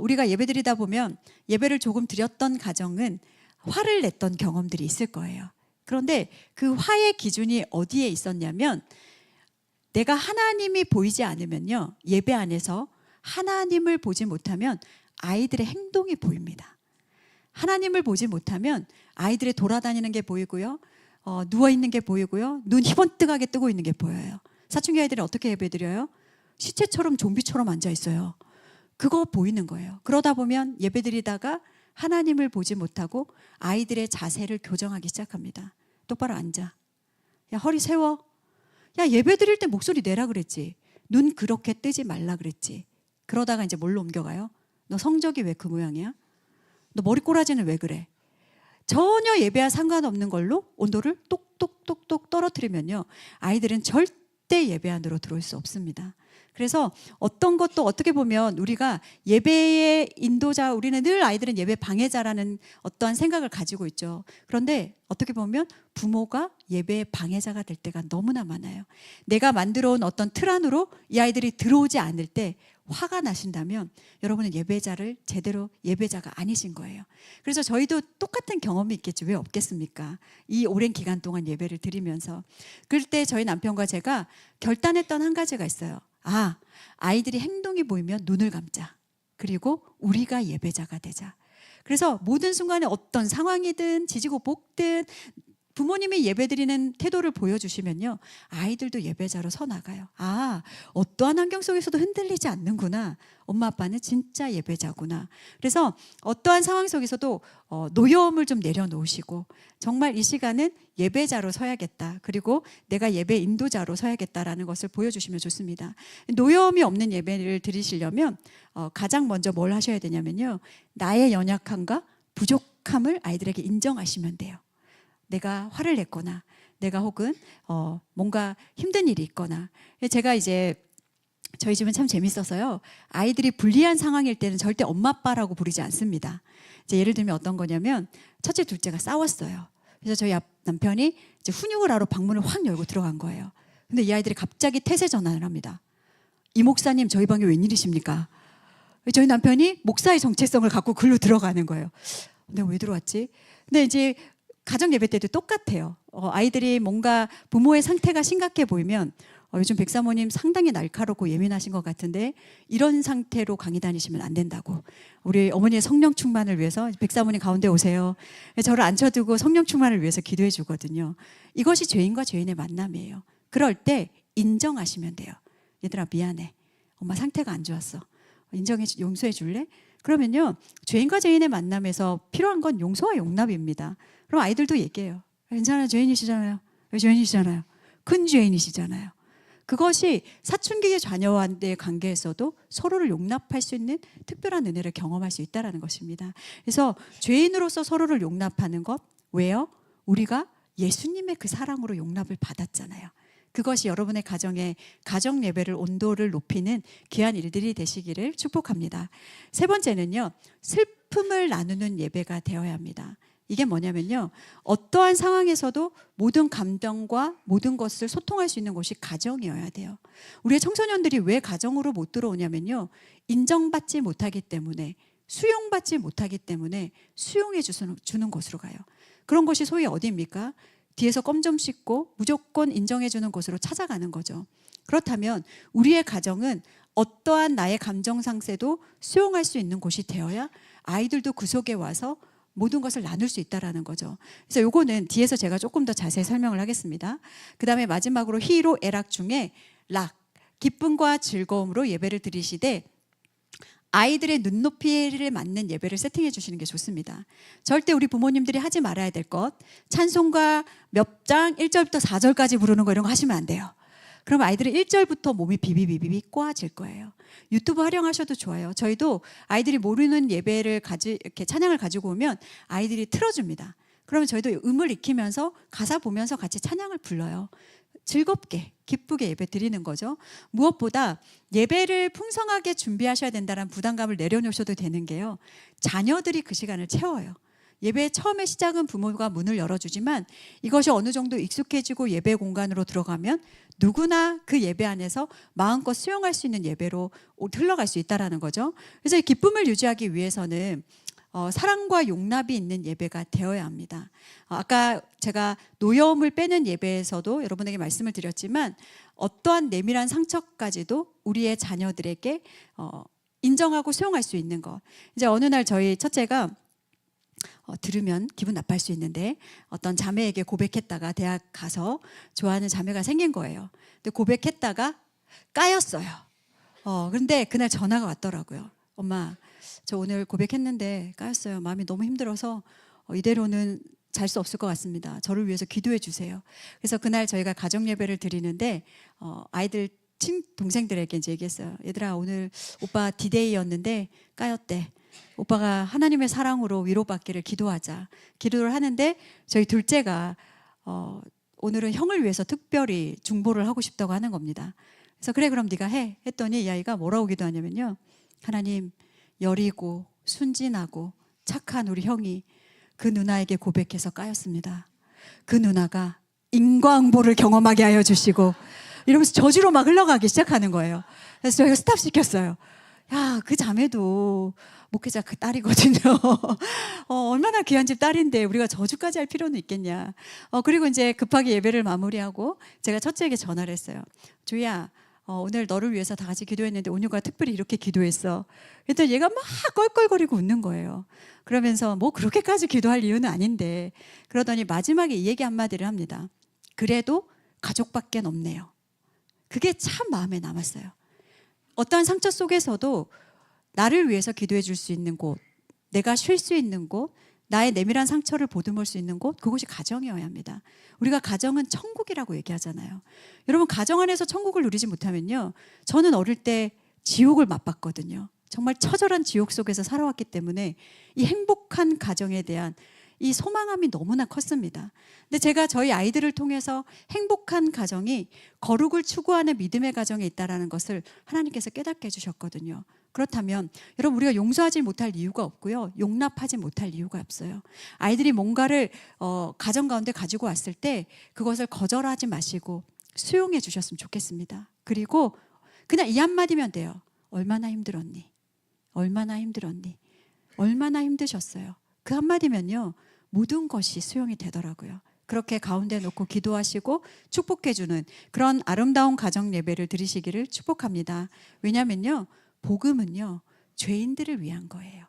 우리가 예배 드리다 보면 예배를 조금 드렸던 가정은 화를 냈던 경험들이 있을 거예요. 그런데 그 화의 기준이 어디에 있었냐면, 내가 하나님이 보이지 않으면요, 예배 안에서 하나님을 보지 못하면 아이들의 행동이 보입니다. 하나님을 보지 못하면 아이들의 돌아다니는 게 보이고요, 누워있는 게 보이고요, 눈 희번뜩하게 뜨고 있는 게 보여요. 사춘기 아이들은 어떻게 예배드려요? 시체처럼 좀비처럼 앉아있어요. 그거 보이는 거예요. 그러다 보면 예배드리다가 하나님을 보지 못하고 아이들의 자세를 교정하기 시작합니다. 똑바로 앉아. 야, 허리 세워. 야, 예배 드릴 때 목소리 내라 그랬지. 눈 그렇게 뜨지 말라 그랬지. 그러다가 이제 뭘로 옮겨가요? 너 성적이 왜 그 모양이야? 너 머리꼬라지는 왜 그래? 전혀 예배와 상관없는 걸로 온도를 똑똑똑똑 떨어뜨리면요, 아이들은 절대 절대 예배 안으로 들어올 수 없습니다. 그래서 어떤 것도 어떻게 보면 우리가 예배의 인도자, 우리는 늘 아이들은 예배 방해자라는 어떠한 생각을 가지고 있죠. 그런데 어떻게 보면 부모가 예배의 방해자가 될 때가 너무나 많아요. 내가 만들어 온 어떤 틀 안으로 이 아이들이 들어오지 않을 때 화가 나신다면 여러분은 예배자를 제대로 예배자가 아니신 거예요. 그래서 저희도 똑같은 경험이 있겠지 왜 없겠습니까? 이 오랜 기간 동안 예배를 드리면서. 그럴 때 저희 남편과 제가 결단했던 한 가지가 있어요. 아이들이 행동이 보이면 눈을 감자. 그리고 우리가 예배자가 되자. 그래서 모든 순간에 어떤 상황이든 지지고 볶든 부모님이 예배드리는 태도를 보여주시면요, 아이들도 예배자로 서 나가요. 어떠한 환경 속에서도 흔들리지 않는구나. 엄마 아빠는 진짜 예배자구나. 그래서 어떠한 상황 속에서도 노여움을 좀 내려놓으시고 정말 이 시간은 예배자로 서야겠다. 그리고 내가 예배 인도자로 서야겠다라는 것을 보여주시면 좋습니다. 노여움이 없는 예배를 드리시려면 가장 먼저 뭘 하셔야 되냐면요, 나의 연약함과 부족함을 아이들에게 인정하시면 돼요. 내가 화를 냈거나 내가 혹은 뭔가 힘든 일이 있거나. 제가 이제 저희 집은 참 재밌어서요, 아이들이 불리한 상황일 때는 절대 엄마 아빠라고 부르지 않습니다. 이제 예를 들면 어떤 거냐면 첫째 둘째가 싸웠어요. 그래서 저희 남편이 이제 훈육을 하러 방문을 확 열고 들어간 거예요. 근데 이 아이들이 갑자기 태세 전환을 합니다. 이 목사님 저희 방에 웬일이십니까? 저희 남편이 목사의 정체성을 갖고 글로 들어가는 거예요. 내가 왜 들어왔지? 근데 이제 가정 예배 때도 똑같아요. 아이들이 뭔가 부모의 상태가 심각해 보이면 요즘 백사모님 상당히 날카롭고 예민하신 것 같은데 이런 상태로 강의 다니시면 안 된다고. 우리 어머니의 성령 충만을 위해서 백사모님 가운데 오세요. 저를 앉혀두고 성령 충만을 위해서 기도해 주거든요. 이것이 죄인과 죄인의 만남이에요. 그럴 때 인정하시면 돼요. 얘들아 미안해. 엄마 상태가 안 좋았어. 용서해 줄래? 그러면요, 죄인과 죄인의 만남에서 필요한 건 용서와 용납입니다. 그럼 아이들도 얘기해요. 괜찮아요. 죄인이시잖아요. 죄인이시잖아요. 큰 죄인이시잖아요. 그것이 사춘기의 자녀와의 관계에서도 서로를 용납할 수 있는 특별한 은혜를 경험할 수 있다는 것입니다. 그래서 죄인으로서 서로를 용납하는 것, 왜요? 우리가 예수님의 그 사랑으로 용납을 받았잖아요. 그것이 여러분의 가정의 가정 예배를 온도를 높이는 귀한 일들이 되시기를 축복합니다. 세 번째는요, 슬픔을 나누는 예배가 되어야 합니다. 이게 뭐냐면요, 어떠한 상황에서도 모든 감정과 모든 것을 소통할 수 있는 곳이 가정이어야 돼요. 우리의 청소년들이 왜 가정으로 못 들어오냐면요, 인정받지 못하기 때문에, 수용받지 못하기 때문에 수용해 주는 곳으로 가요. 그런 곳이 소위 어디입니까? 뒤에서 껌 좀 씹고 무조건 인정해 주는 곳으로 찾아가는 거죠. 그렇다면 우리의 가정은 어떠한 나의 감정 상태도 수용할 수 있는 곳이 되어야 아이들도 그 속에 와서 모든 것을 나눌 수 있다는 거죠. 그래서 요거는 뒤에서 제가 조금 더 자세히 설명을 하겠습니다. 그 다음에 마지막으로 희로 애락 중에 락, 기쁨과 즐거움으로 예배를 드리시되 아이들의 눈높이를 맞는 예배를 세팅해 주시는 게 좋습니다. 절대 우리 부모님들이 하지 말아야 될 것, 찬송가 몇 장 1절부터 4절까지 부르는 거 이런 거 하시면 안 돼요. 그럼 아이들은 1절부터 몸이 비비비비 꼬아질 거예요. 유튜브 활용하셔도 좋아요. 저희도 아이들이 모르는 예배를 이렇게 찬양을 가지고 오면 아이들이 틀어줍니다. 그러면 저희도 음을 익히면서 가사 보면서 같이 찬양을 불러요. 즐겁게 기쁘게 예배 드리는 거죠. 무엇보다 예배를 풍성하게 준비하셔야 된다는 부담감을 내려놓으셔도 되는 게요, 자녀들이 그 시간을 채워요. 예배의 처음에 시작은 부모가 문을 열어주지만 이것이 어느 정도 익숙해지고 예배 공간으로 들어가면 누구나 그 예배 안에서 마음껏 수용할 수 있는 예배로 흘러갈 수 있다는 거죠. 그래서 이 기쁨을 유지하기 위해서는 사랑과 용납이 있는 예배가 되어야 합니다. 아까 제가 노여움을 빼는 예배에서도 여러분에게 말씀을 드렸지만 어떠한 내밀한 상처까지도 우리의 자녀들에게 인정하고 수용할 수 있는 것. 이제 어느 날 저희 첫째가 들으면 기분 나빠할 수 있는데 어떤 자매에게 고백했다가 대학 가서 좋아하는 자매가 생긴 거예요. 근데 고백했다가 까였어요. 그런데 그날 전화가 왔더라고요. 엄마, 저 오늘 고백했는데 까였어요. 마음이 너무 힘들어서 이대로는 잘 수 없을 것 같습니다. 저를 위해서 기도해 주세요. 그래서 그날 저희가 가정 예배를 드리는데 아이들 동생들에게 이제 얘기했어요. 얘들아, 오늘 오빠 디데이였는데 까였대. 오빠가 하나님의 사랑으로 위로받기를 기도하자. 기도를 하는데 저희 둘째가 오늘은 형을 위해서 특별히 중보를 하고 싶다고 하는 겁니다. 그래서 그래 그럼 네가 해 했더니 이 아이가 뭐라고 기도하냐면요. 하나님, 여리고 순진하고 착한 우리 형이 그 누나에게 고백해서 까였습니다. 그 누나가 인과응보를 경험하게 하여 주시고 이러면서 저주로 막 흘러가기 시작하는 거예요. 그래서 저희가 스탑 시켰어요. 야, 그 자매도 목회자 그 딸이거든요. 얼마나 귀한 집 딸인데 우리가 저주까지 할 필요는 있겠냐. 그리고 이제 급하게 예배를 마무리하고 제가 첫째에게 전화를 했어요. 주희야, 오늘 너를 위해서 다 같이 기도했는데 온유가 특별히 이렇게 기도했어. 그랬더니 얘가 막 껄껄거리고 웃는 거예요. 그러면서 뭐 그렇게까지 기도할 이유는 아닌데, 그러더니 마지막에 이 얘기 한마디를 합니다. 그래도 가족밖에 없네요. 그게 참 마음에 남았어요. 어떠한 상처 속에서도 나를 위해서 기도해 줄 수 있는 곳, 내가 쉴 수 있는 곳, 나의 내밀한 상처를 보듬을 수 있는 곳, 그곳이 가정이어야 합니다. 우리가 가정은 천국이라고 얘기하잖아요. 여러분, 가정 안에서 천국을 누리지 못하면요, 저는 어릴 때 지옥을 맛봤거든요. 정말 처절한 지옥 속에서 살아왔기 때문에 이 행복한 가정에 대한 이 소망함이 너무나 컸습니다. 근데 제가 저희 아이들을 통해서 행복한 가정이 거룩을 추구하는 믿음의 가정에 있다는 것을 하나님께서 깨닫게 해주셨거든요. 그렇다면 여러분, 우리가 용서하지 못할 이유가 없고요, 용납하지 못할 이유가 없어요. 아이들이 뭔가를 가정 가운데 가지고 왔을 때 그것을 거절하지 마시고 수용해 주셨으면 좋겠습니다. 그리고 그냥 이 한마디면 돼요. 얼마나 힘들었니? 얼마나 힘들었니? 얼마나 힘드셨어요? 그 한마디면요, 모든 것이 수용이 되더라고요. 그렇게 가운데 놓고 기도하시고 축복해주는 그런 아름다운 가정 예배를 드리시기를 축복합니다. 왜냐하면요, 복음은요, 죄인들을 위한 거예요.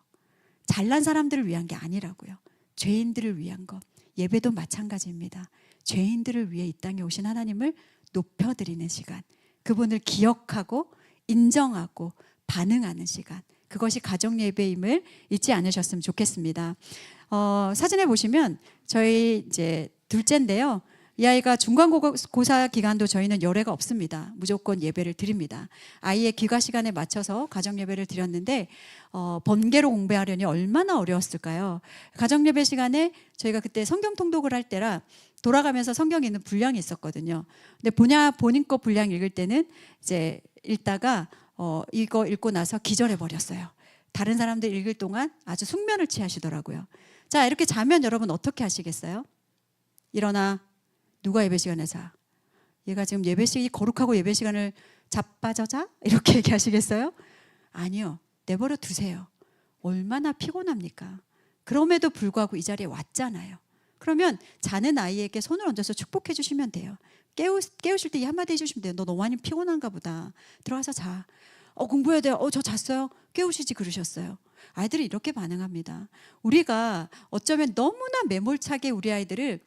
잘난 사람들을 위한 게 아니라고요. 죄인들을 위한 것. 예배도 마찬가지입니다. 죄인들을 위해 이 땅에 오신 하나님을 높여드리는 시간, 그분을 기억하고 인정하고 반응하는 시간, 그것이 가정 예배임을 잊지 않으셨으면 좋겠습니다. 사진에 보시면 저희 이제 둘째인데요. 이 아이가 중간고사 기간도 저희는 열애가 없습니다. 무조건 예배를 드립니다. 아이의 귀가 시간에 맞춰서 가정 예배를 드렸는데 번개로 공부하려니 얼마나 어려웠을까요? 가정 예배 시간에 저희가 그때 성경 통독을 할 때라 돌아가면서 성경 읽는 분량이 있었거든요. 근데 본인 거 분량 읽을 때는 이제 읽다가 이거 읽고 나서 기절해 버렸어요. 다른 사람들 읽을 동안 아주 숙면을 취하시더라고요. 자, 이렇게 자면 여러분 어떻게 하시겠어요? 일어나. 누가 예배 시간에 자? 얘가 지금 예배 시간이 거룩하고 예배 시간을 자빠져 자? 이렇게 얘기하시겠어요? 아니요. 내버려 두세요. 얼마나 피곤합니까? 그럼에도 불구하고 이 자리에 왔잖아요. 그러면 자는 아이에게 손을 얹어서 축복해 주시면 돼요. 깨우실 때 이 한마디 해주시면 돼요. 너 너무 많이 피곤한가 보다. 들어가서 자. 공부해야 돼요. 저 잤어요. 깨우시지 그러셨어요. 아이들이 이렇게 반응합니다. 우리가 어쩌면 너무나 매몰차게 우리 아이들을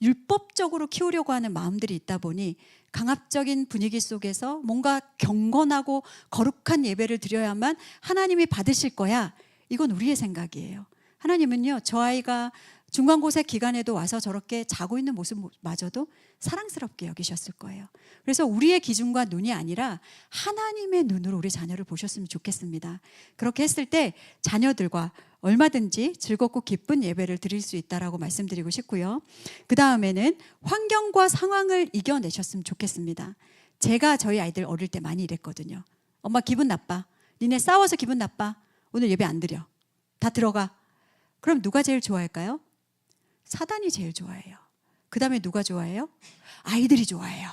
율법적으로 키우려고 하는 마음들이 있다 보니 강압적인 분위기 속에서 뭔가 경건하고 거룩한 예배를 드려야만 하나님이 받으실 거야. 이건 우리의 생각이에요. 하나님은요, 저 아이가 중간고사 기간에도 와서 저렇게 자고 있는 모습마저도 사랑스럽게 여기셨을 거예요. 그래서 우리의 기준과 눈이 아니라 하나님의 눈으로 우리 자녀를 보셨으면 좋겠습니다. 그렇게 했을 때 자녀들과 얼마든지 즐겁고 기쁜 예배를 드릴 수 있다라고 말씀드리고 싶고요. 그 다음에는 환경과 상황을 이겨내셨으면 좋겠습니다. 제가 저희 아이들 어릴 때 많이 이랬거든요. 엄마 기분 나빠. 니네 싸워서 기분 나빠. 오늘 예배 안 드려. 다 들어가. 그럼 누가 제일 좋아할까요? 사단이 제일 좋아해요. 그 다음에 누가 좋아해요? 아이들이 좋아해요.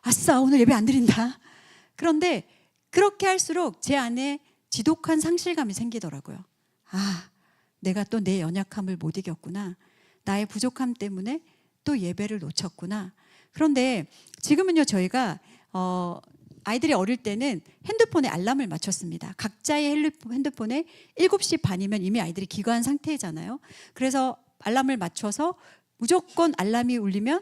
아싸, 오늘 예배 안 드린다. 그런데 그렇게 할수록 제 안에 지독한 상실감이 생기더라고요. 내가 또 내 연약함을 못 이겼구나. 나의 부족함 때문에 또 예배를 놓쳤구나. 그런데 지금은요, 저희가 아이들이 어릴 때는 핸드폰에 알람을 맞췄습니다. 각자의 핸드폰에 7시 반이면 이미 아이들이 기거한 상태잖아요. 그래서 알람을 맞춰서 무조건 알람이 울리면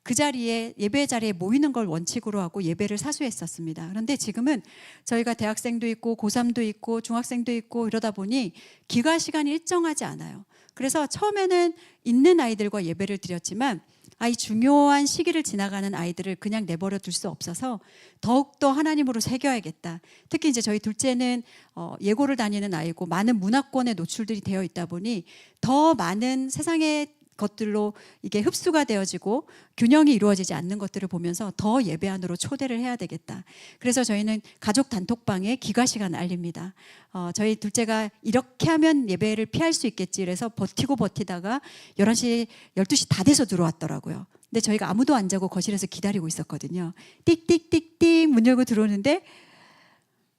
그 자리에, 예배 자리에 모이는 걸 원칙으로 하고 예배를 사수했었습니다. 그런데 지금은 저희가 대학생도 있고 고3도 있고 중학생도 있고 이러다 보니 기과 시간이 일정하지 않아요. 그래서 처음에는 있는 아이들과 예배를 드렸지만 이 중요한 시기를 지나가는 아이들을 그냥 내버려 둘 수 없어서 더욱더 하나님으로 새겨야겠다. 특히 이제 저희 둘째는 예고를 다니는 아이고 많은 문화권에 노출들이 되어 있다 보니 더 많은 세상의 것들로 이게 흡수가 되어지고 균형이 이루어지지 않는 것들을 보면서 더 예배 안으로 초대를 해야 되겠다. 그래서 저희는 가족 단톡방에 기가 시간을 알립니다. 저희 둘째가 이렇게 하면 예배를 피할 수 있겠지 그래서 버티다가 11시, 12시 다 돼서 들어왔더라고요. 근데 저희가 아무도 안 자고 거실에서 기다리고 있었거든요. 띡띡띡띡 문 열고 들어오는데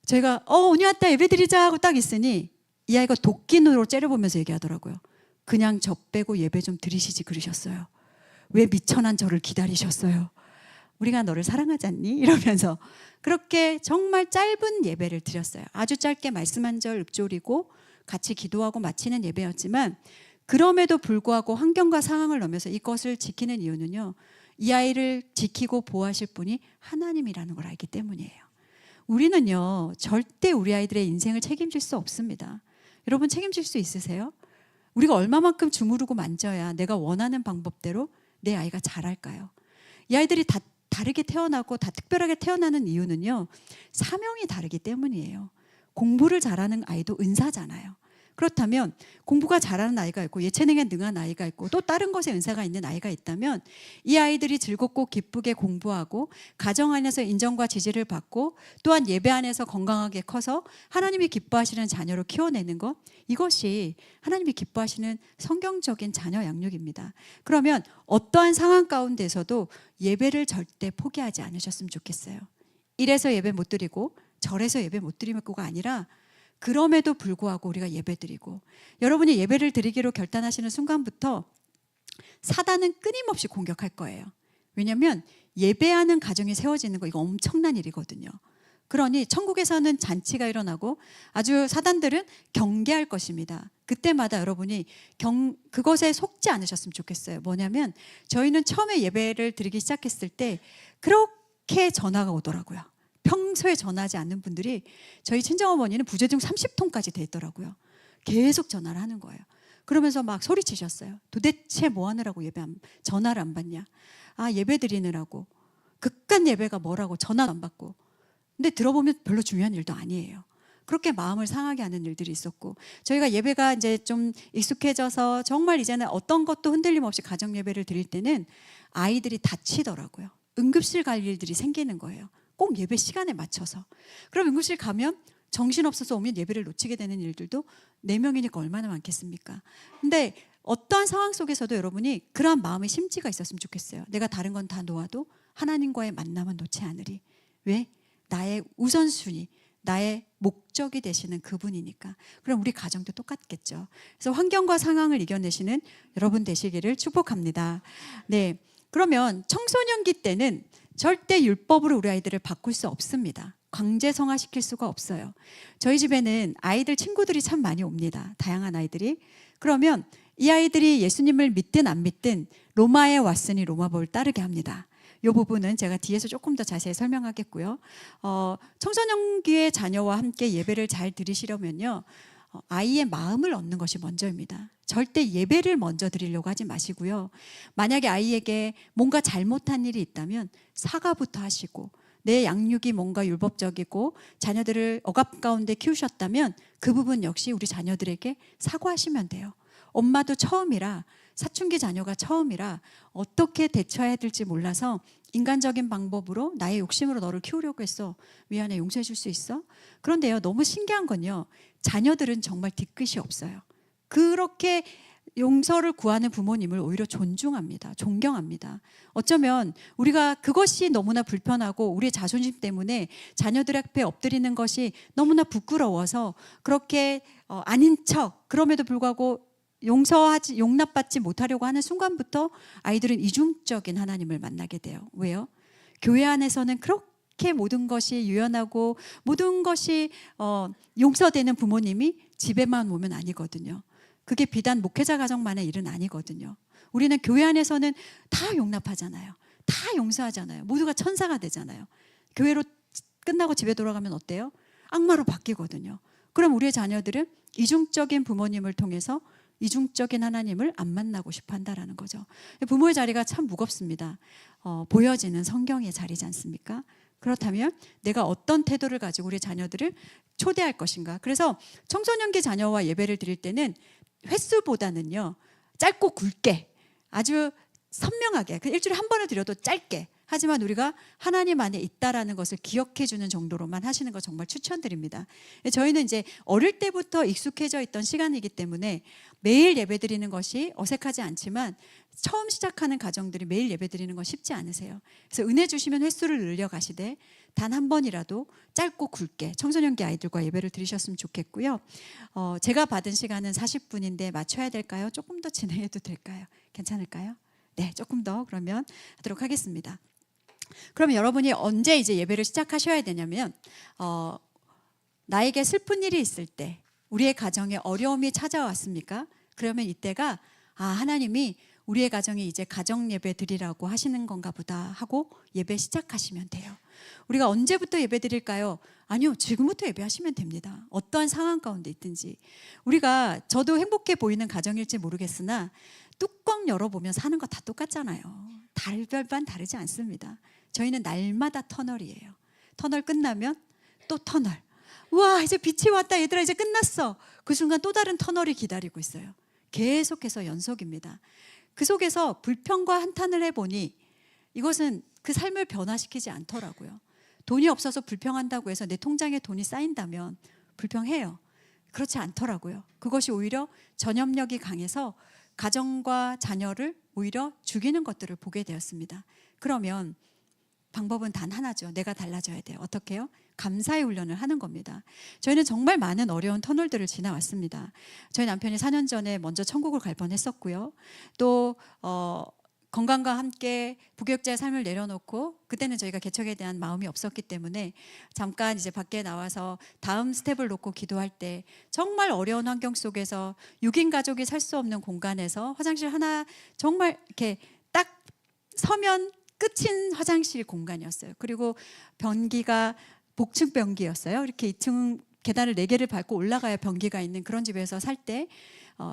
저희가 언니 왔다 예배 드리자 하고 딱 있으니 이 아이가 도끼눈으로 째려보면서 얘기하더라고요. 그냥 저 빼고 예배 좀 드리시지 그러셨어요. 왜 미천한 저를 기다리셨어요? 우리가 너를 사랑하지 않니? 이러면서 그렇게 정말 짧은 예배를 드렸어요. 아주 짧게 말씀 한 절 읊조리고 같이 기도하고 마치는 예배였지만 그럼에도 불구하고 환경과 상황을 넘어서 이것을 지키는 이유는요. 이 아이를 지키고 보호하실 분이 하나님이라는 걸 알기 때문이에요. 우리는요. 절대 우리 아이들의 인생을 책임질 수 없습니다. 여러분 책임질 수 있으세요? 우리가 얼마만큼 주무르고 만져야 내가 원하는 방법대로 내 아이가 자랄까요? 이 아이들이 다 다르게 태어나고 다 특별하게 태어나는 이유는요. 사명이 다르기 때문이에요. 공부를 잘하는 아이도 은사잖아요. 그렇다면 공부가 잘하는 아이가 있고 예체능에 능한 아이가 있고 또 다른 것에 은사가 있는 아이가 있다면 이 아이들이 즐겁고 기쁘게 공부하고 가정 안에서 인정과 지지를 받고 또한 예배 안에서 건강하게 커서 하나님이 기뻐하시는 자녀로 키워내는 것, 이것이 하나님이 기뻐하시는 성경적인 자녀 양육입니다. 그러면 어떠한 상황 가운데서도 예배를 절대 포기하지 않으셨으면 좋겠어요. 이래서 예배 못 드리고 저래서 예배 못 드리고가 아니라 그럼에도 불구하고 우리가 예배드리고 여러분이 예배를 드리기로 결단하시는 순간부터 사단은 끊임없이 공격할 거예요. 왜냐하면 예배하는 가정이 세워지는 거 이거 엄청난 일이거든요. 그러니 천국에서는 잔치가 일어나고 아주 사단들은 경계할 것입니다. 그때마다 여러분이 그것에 속지 않으셨으면 좋겠어요. 뭐냐면 저희는 처음에 예배를 드리기 시작했을 때 그렇게 전화가 오더라고요. 평소에 전화하지 않는 분들이 저희 친정어머니는 부재중 30통까지 돼 있더라고요. 계속 전화를 하는 거예요. 그러면서 막 소리치셨어요. 도대체 뭐 하느라고 전화를 안 받냐. 예배 드리느라고. 극한 예배가 뭐라고 전화도 안 받고. 근데 들어보면 별로 중요한 일도 아니에요. 그렇게 마음을 상하게 하는 일들이 있었고 저희가 예배가 이제 좀 익숙해져서 정말 이제는 어떤 것도 흔들림 없이 가정 예배를 드릴 때는 아이들이 다치더라고요. 응급실 갈 일들이 생기는 거예요. 꼭 예배 시간에 맞춰서. 그럼 응급실 가면 정신없어서 오면 예배를 놓치게 되는 일들도 4명이니까 얼마나 많겠습니까? 근데 어떠한 상황 속에서도 여러분이 그러한 마음의 심지가 있었으면 좋겠어요. 내가 다른 건 다 놓아도 하나님과의 만남은 놓지 않으리. 왜? 나의 우선순위, 나의 목적이 되시는 그분이니까. 그럼 우리 가정도 똑같겠죠. 그래서 환경과 상황을 이겨내시는 여러분 되시기를 축복합니다. 네, 그러면 청소년기 때는 절대 율법으로 우리 아이들을 바꿀 수 없습니다. 강제성화시킬 수가 없어요. 저희 집에는 아이들 친구들이 참 많이 옵니다. 다양한 아이들이. 그러면 이 아이들이 예수님을 믿든 안 믿든 로마에 왔으니 로마법을 따르게 합니다. 이 부분은 제가 뒤에서 조금 더 자세히 설명하겠고요. 청소년기의 자녀와 함께 예배를 잘 드리시려면요. 아이의 마음을 얻는 것이 먼저입니다. 절대 예배를 먼저 드리려고 하지 마시고요. 만약에 아이에게 뭔가 잘못한 일이 있다면 사과부터 하시고 내 양육이 뭔가 율법적이고 자녀들을 억압 가운데 키우셨다면 그 부분 역시 우리 자녀들에게 사과하시면 돼요. 엄마도 처음이라 사춘기 자녀가 처음이라 어떻게 대처해야 될지 몰라서 인간적인 방법으로 나의 욕심으로 너를 키우려고 했어. 미안해, 용서해 줄 수 있어? 그런데요, 너무 신기한 건요. 자녀들은 정말 뒤끝이 없어요. 그렇게 용서를 구하는 부모님을 오히려 존중합니다. 존경합니다. 어쩌면 우리가 그것이 너무나 불편하고 우리의 자존심 때문에 자녀들 앞에 엎드리는 것이 너무나 부끄러워서 그렇게 아닌 척 그럼에도 불구하고 용납받지 못하려고 하는 순간부터 아이들은 이중적인 하나님을 만나게 돼요. 왜요? 교회 안에서는 그렇게 모든 것이 유연하고 모든 것이 용서되는 부모님이 집에만 오면 아니거든요. 그게 비단 목회자 가정만의 일은 아니거든요. 우리는 교회 안에서는 다 용납하잖아요. 다 용서하잖아요. 모두가 천사가 되잖아요. 교회로 끝나고 집에 돌아가면 어때요? 악마로 바뀌거든요. 그럼 우리의 자녀들은 이중적인 부모님을 통해서 이중적인 하나님을 안 만나고 싶어 한다는 거죠. 부모의 자리가 참 무겁습니다. 보여지는 성경의 자리지 않습니까? 그렇다면 내가 어떤 태도를 가지고 우리 자녀들을 초대할 것인가. 그래서 청소년기 자녀와 예배를 드릴 때는 횟수보다는요, 짧고 굵게 아주 선명하게 그 일주일에 한 번을 드려도 짧게, 하지만 우리가 하나님 안에 있다라는 것을 기억해 주는 정도로만 하시는 거 정말 추천드립니다. 저희는 이제 어릴 때부터 익숙해져 있던 시간이기 때문에 매일 예배 드리는 것이 어색하지 않지만 처음 시작하는 가정들이 매일 예배 드리는 건 쉽지 않으세요. 그래서 은혜 주시면 횟수를 늘려 가시되 단 한 번이라도 짧고 굵게 청소년기 아이들과 예배를 드리셨으면 좋겠고요. 제가 받은 시간은 40분인데 맞춰야 될까요? 조금 더 진행해도 될까요? 괜찮을까요? 네, 조금 더 그러면 하도록 하겠습니다. 그러면 여러분이 언제 이제 예배를 시작하셔야 되냐면 나에게 슬픈 일이 있을 때, 우리의 가정에 어려움이 찾아왔습니까? 그러면 이때가 하나님이 우리의 가정에 이제 가정 예배 드리라고 하시는 건가 보다 하고 예배 시작하시면 돼요. 우리가 언제부터 예배 드릴까요? 아니요, 지금부터 예배하시면 됩니다. 어떠한 상황 가운데 있든지. 저도 행복해 보이는 가정일지 모르겠으나 뚜껑 열어보면 사는 거 다 똑같잖아요. 별반 다르지 않습니다. 저희는 날마다 터널이에요. 터널 끝나면 또 터널. 우와, 이제 빛이 왔다 얘들아, 이제 끝났어. 그 순간 또 다른 터널이 기다리고 있어요. 계속해서 연속입니다. 그 속에서 불평과 한탄을 해보니 이것은 그 삶을 변화시키지 않더라고요. 돈이 없어서 불평한다고 해서 내 통장에 돈이 쌓인다면 불평해요. 그렇지 않더라고요. 그것이 오히려 전염력이 강해서 가정과 자녀를 오히려 죽이는 것들을 보게 되었습니다. 그러면 방법은 단 하나죠. 내가 달라져야 돼요. 어떻게 해요? 감사의 훈련을 하는 겁니다. 저희는 정말 많은 어려운 터널들을 지나왔습니다. 저희 남편이 4년 전에 먼저 천국을 갈 뻔했었고요. 또 건강과 함께 부교육자의 삶을 내려놓고, 그때는 저희가 개척에 대한 마음이 없었기 때문에 잠깐 이제 밖에 나와서 다음 스텝을 놓고 기도할 때 정말 어려운 환경 속에서 6인 가족이 살 수 없는 공간에서 화장실 하나 정말 이렇게 딱 서면 끝인 화장실 공간이었어요. 그리고 변기가 복층 변기였어요. 이렇게 2층 계단을 4개를 밟고 올라가야 변기가 있는 그런 집에서 살 때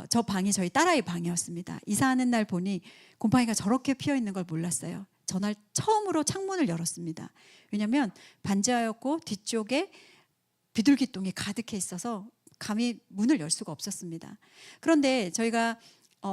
저 방이 저희 딸아이 방이었습니다. 이사하는 날 보니 곰팡이가 저렇게 피어 있는 걸 몰랐어요. 전날 처음으로 창문을 열었습니다. 왜냐하면 반지하였고 뒤쪽에 비둘기똥이 가득해 있어서 감히 문을 열 수가 없었습니다. 그런데 저희가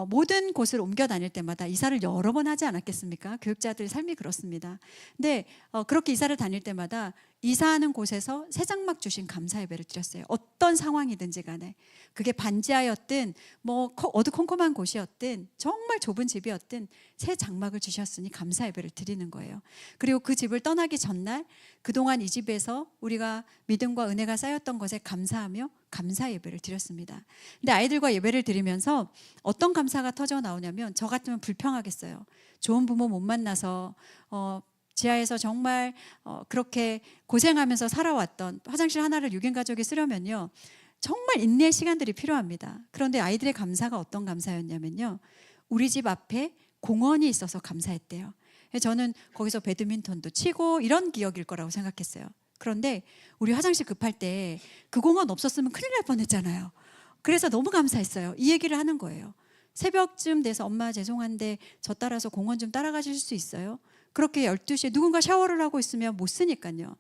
모든 곳을 옮겨 다닐 때마다 이사를 여러 번 하지 않았겠습니까? 교육자들 삶이 그렇습니다. 근데 그렇게 이사를 다닐 때마다 이사하는 곳에서 새 장막 주신 감사 예배를 드렸어요. 어떤 상황이든지 간에. 그게 반지하였든 어두컴컴한 곳이었든 정말 좁은 집이었든 새 장막을 주셨으니 감사 예배를 드리는 거예요. 그리고 그 집을 떠나기 전날 그동안 이 집에서 우리가 믿음과 은혜가 쌓였던 것에 감사하며 감사 예배를 드렸습니다. 근데 아이들과 예배를 드리면서 어떤 감사가 터져 나오냐면, 저 같으면 불평하겠어요. 좋은 부모 못 만나서 지하에서 정말 그렇게 고생하면서 살아왔던 화장실 하나를 6인 가족이 쓰려면요 정말 인내의 시간들이 필요합니다. 그런데 아이들의 감사가 어떤 감사였냐면요, 우리 집 앞에 공원이 있어서 감사했대요. 저는 거기서 배드민턴도 치고 이런 기억일 거라고 생각했어요. 그런데 우리 화장실 급할 때 그 공원 없었으면 큰일 날 뻔했잖아요. 그래서 너무 감사했어요. 이 얘기를 하는 거예요. 새벽쯤 돼서 엄마 죄송한데 저 따라서 공원 좀 따라가실 수 있어요? 그렇게 12시에 누군가 샤워를 하고 있으면 못 쓰니까요.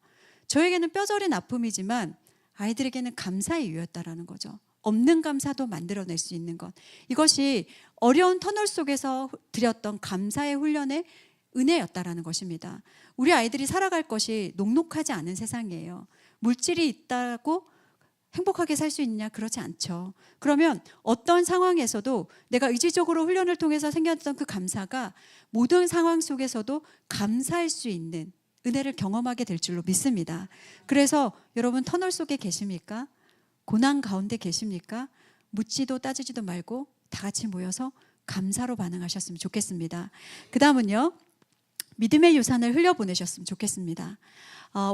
저에게는 뼈저린 아픔이지만 아이들에게는 감사의 이유였다라는 거죠. 없는 감사도 만들어낼 수 있는 것. 이것이 어려운 터널 속에서 드렸던 감사의 훈련의 은혜였다라는 것입니다. 우리 아이들이 살아갈 것이 녹록하지 않은 세상이에요. 물질이 있다고 행복하게 살 수 있냐? 그렇지 않죠. 그러면 어떤 상황에서도 내가 의지적으로 훈련을 통해서 생겼던 그 감사가 모든 상황 속에서도 감사할 수 있는 은혜를 경험하게 될 줄로 믿습니다. 그래서 여러분 터널 속에 계십니까? 고난 가운데 계십니까? 묻지도 따지지도 말고 다 같이 모여서 감사로 반응하셨으면 좋겠습니다. 그 다음은요, 믿음의 유산을 흘려보내셨으면 좋겠습니다.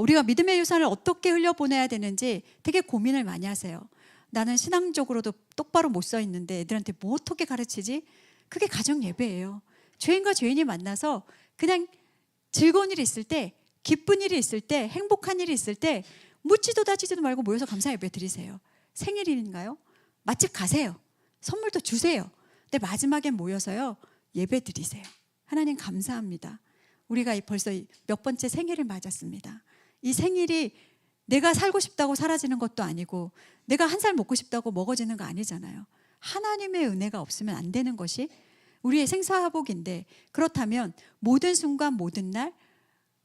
우리가 믿음의 유산을 어떻게 흘려보내야 되는지 되게 고민을 많이 하세요. 나는 신앙적으로도 똑바로 못 서 있는데 애들한테 뭐 어떻게 가르치지? 그게 가정 예배예요. 죄인과 죄인이 만나서 그냥 즐거운 일이 있을 때, 기쁜 일이 있을 때, 행복한 일이 있을 때 묻지도 따지지도 말고 모여서 감사 예배 드리세요. 생일인가요? 맛집 가세요. 선물도 주세요. 근데 마지막에 모여서요 예배 드리세요. 하나님 감사합니다. 우리가 벌써 몇 번째 생일을 맞았습니다. 이 생일이 내가 살고 싶다고 사라지는 것도 아니고 내가 한 살 먹고 싶다고 먹어지는 거 아니잖아요. 하나님의 은혜가 없으면 안 되는 것이 우리의 생사화복인데, 그렇다면 모든 순간 모든 날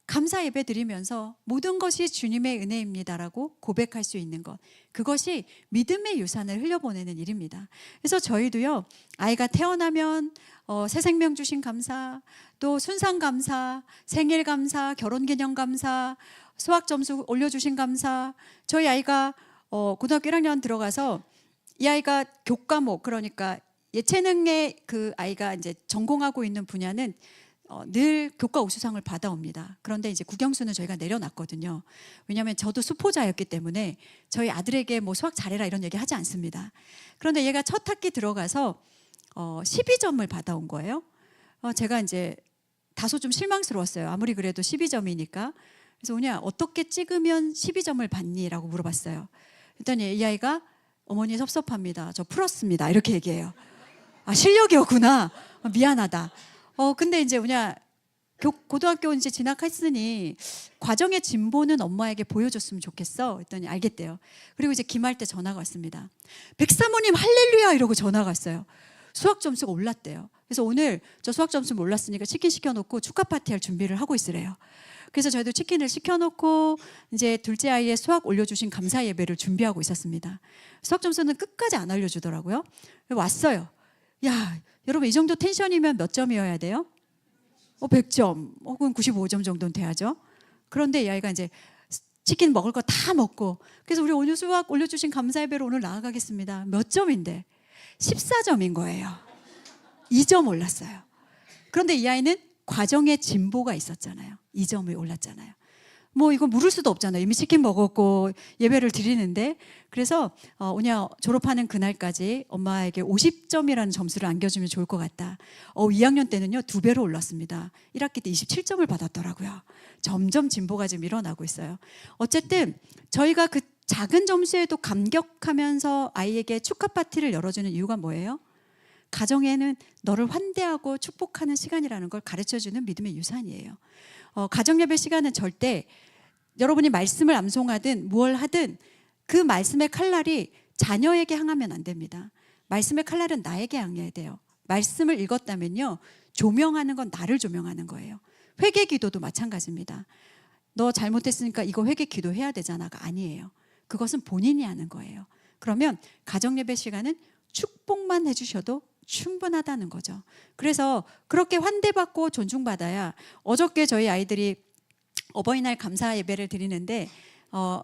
감사 예배 드리면서 모든 것이 주님의 은혜입니다라고 고백할 수 있는 것, 그것이 믿음의 유산을 흘려보내는 일입니다. 그래서 저희도요, 아이가 태어나면 새 생명 주신 감사, 또 순산 감사, 생일 감사, 결혼기념 감사, 수학 점수 올려주신 감사. 저희 아이가 고등학교 1학년 들어가서 이 아이가 교과목, 그러니까 예체능의 그 아이가 이제 전공하고 있는 분야는 늘 교과 우수상을 받아옵니다. 그런데 이제 국영수는 저희가 내려놨거든요. 왜냐하면 저도 수포자였기 때문에 저희 아들에게 뭐 수학 잘해라 이런 얘기 하지 않습니다. 그런데 얘가 첫 학기 들어가서 12점을 받아온 거예요. 제가 이제 다소 좀 실망스러웠어요. 아무리 그래도 12점이니까. 그래서 오냐, 어떻게 찍으면 12점을 받니? 라고 물어봤어요. 그랬더니 이 아이가, 어머니 섭섭합니다. 저 풀었습니다. 이렇게 얘기해요. 아, 실력이었구나. 미안하다. 근데 이제 뭐냐, 고등학교 이제 진학했으니 과정의 진보는 엄마에게 보여줬으면 좋겠어. 했더니 알겠대요. 그리고 이제 기말 때 전화가 왔습니다. 백사모님 할렐루야 이러고 전화가 왔어요. 수학 점수가 올랐대요. 그래서 오늘 저 수학 점수 올랐으니까 치킨 시켜놓고 축하 파티할 준비를 하고 있으래요. 그래서 저희도 치킨을 시켜놓고 이제 둘째 아이의 수학 올려주신 감사 예배를 준비하고 있었습니다. 수학 점수는 끝까지 안 알려주더라고요. 왔어요. 야, 여러분, 이 정도 텐션이면 몇 점이어야 돼요? 100점 혹은 95점 정도는 돼야죠. 그런데 이 아이가 이제 치킨 먹을 거 다 먹고, 그래서 우리 오늘 수학 올려주신 감사 예배로 오늘 나아가겠습니다. 몇 점인데? 14점인 거예요. 2점 올랐어요. 그런데 이 아이는 과정에 진보가 있었잖아요. 2점이 올랐잖아요. 뭐 이건 물을 수도 없잖아요. 이미 치킨 먹었고 예배를 드리는데. 그래서 오냐 졸업하는 그날까지 엄마에게 50점이라는 점수를 안겨주면 좋을 것 같다. 2학년 때는요 2배로 올랐습니다. 1학기 때 27점을 받았더라고요. 점점 진보가 지금 일어나고 있어요. 어쨌든 저희가 그 작은 점수에도 감격하면서 아이에게 축하 파티를 열어주는 이유가 뭐예요? 가정에는 너를 환대하고 축복하는 시간이라는 걸 가르쳐주는 믿음의 유산이에요. 가정예배 시간은 절대 여러분이 말씀을 암송하든 무얼 하든 그 말씀의 칼날이 자녀에게 향하면 안 됩니다. 말씀의 칼날은 나에게 향해야 돼요. 말씀을 읽었다면요, 조명하는 건 나를 조명하는 거예요. 회개 기도도 마찬가지입니다. 너 잘못했으니까 이거 회개 기도해야 되잖아가 아니에요. 그것은 본인이 하는 거예요. 그러면 가정예배 시간은 축복만 해주셔도 충분하다는 거죠. 그래서 그렇게 환대받고 존중받아야, 어저께 저희 아이들이 어버이날 감사 예배를 드리는데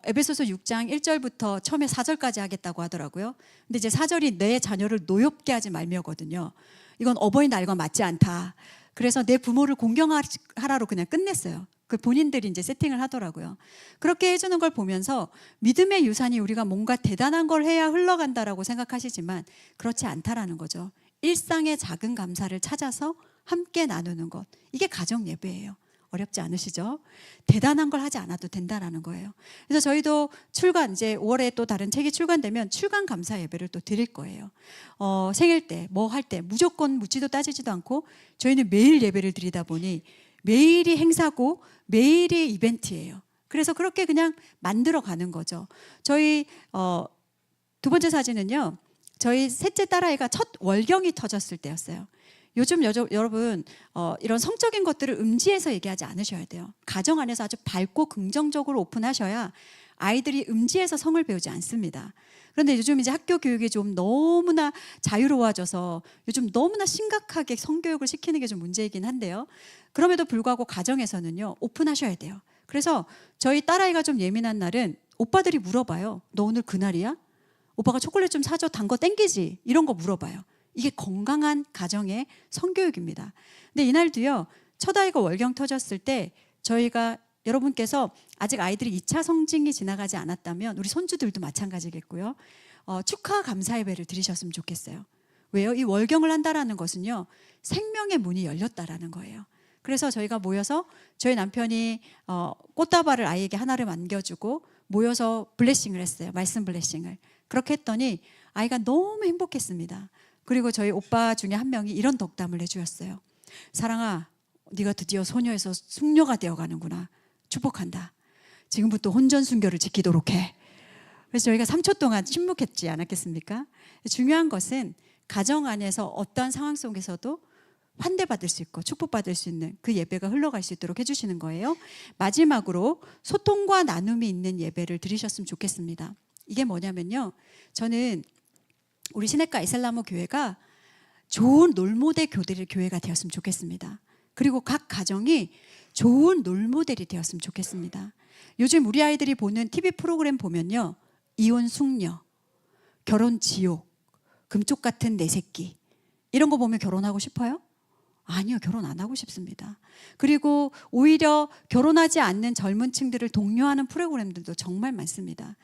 에베소서 6장 1절부터 처음에 4절까지 하겠다고 하더라고요. 근데 이제 4절이 내 자녀를 노엽게 하지 말며거든요. 이건 어버이날과 맞지 않다. 그래서 내 부모를 공경하라로 그냥 끝냈어요. 그 본인들이 이제 세팅을 하더라고요. 그렇게 해주는 걸 보면서 믿음의 유산이 우리가 뭔가 대단한 걸 해야 흘러간다라고 생각하시지만 그렇지 않다라는 거죠. 일상의 작은 감사를 찾아서 함께 나누는 것, 이게 가정 예배예요. 어렵지 않으시죠? 대단한 걸 하지 않아도 된다라는 거예요. 그래서 저희도 출간, 이제 5월에 또 다른 책이 출간되면 출간 감사 예배를 또 드릴 거예요. 생일 때, 뭐 할 때 무조건 묻지도 따지지도 않고 저희는 매일 예배를 드리다 보니 매일이 행사고 매일이 이벤트예요. 그래서 그렇게 그냥 만들어 가는 거죠. 저희 두 번째 사진은요, 저희 셋째 딸아이가 첫 월경이 터졌을 때였어요. 요즘 여러분 이런 성적인 것들을 음지에서 얘기하지 않으셔야 돼요. 가정 안에서 아주 밝고 긍정적으로 오픈하셔야 아이들이 음지에서 성을 배우지 않습니다. 그런데 요즘 이제 학교 교육이 좀 너무나 자유로워져서 요즘 너무나 심각하게 성교육을 시키는 게 좀 문제이긴 한데요. 그럼에도 불구하고 가정에서는요, 오픈하셔야 돼요. 그래서 저희 딸아이가 좀 예민한 날은 오빠들이 물어봐요. 너 오늘 그날이야? 오빠가 초콜릿 좀 사줘, 단 거 땡기지? 이런 거 물어봐요. 이게 건강한 가정의 성교육입니다. 근데 이날도요, 첫 아이가 월경 터졌을 때 저희가, 여러분께서 아직 아이들이 2차 성징이 지나가지 않았다면 우리 손주들도 마찬가지겠고요, 축하 감사 예배를 드리셨으면 좋겠어요. 왜요? 이 월경을 한다라는 것은요, 생명의 문이 열렸다라는 거예요. 그래서 저희가 모여서 저희 남편이 꽃다발을 아이에게 하나를 안겨주고 모여서 블레싱을 했어요. 말씀 블레싱을. 그렇게 했더니 아이가 너무 행복했습니다. 그리고 저희 오빠 중에 한 명이 이런 덕담을 해주었어요. 사랑아, 네가 드디어 소녀에서 숙녀가 되어가는구나. 축복한다. 지금부터 혼전 순결을 지키도록 해. 그래서 저희가 3초 동안 침묵했지 않았겠습니까? 중요한 것은 가정 안에서 어떠한 상황 속에서도 환대받을 수 있고 축복받을 수 있는 그 예배가 흘러갈 수 있도록 해주시는 거예요. 마지막으로 소통과 나눔이 있는 예배를 드리셨으면 좋겠습니다. 이게 뭐냐면요, 저는 우리 시냇가 이슬람어 교회가 좋은 롤모델 교회가 되었으면 좋겠습니다. 그리고 각 가정이 좋은 롤모델이 되었으면 좋겠습니다. 요즘 우리 아이들이 보는 TV 프로그램 보면요, 이혼 숙녀, 결혼 지옥, 금쪽 같은 내 새끼, 이런 거 보면 결혼하고 싶어요? 아니요, 결혼 안 하고 싶습니다. 그리고 오히려 결혼하지 않는 젊은 층들을 독려하는 프로그램들도 정말 많습니다.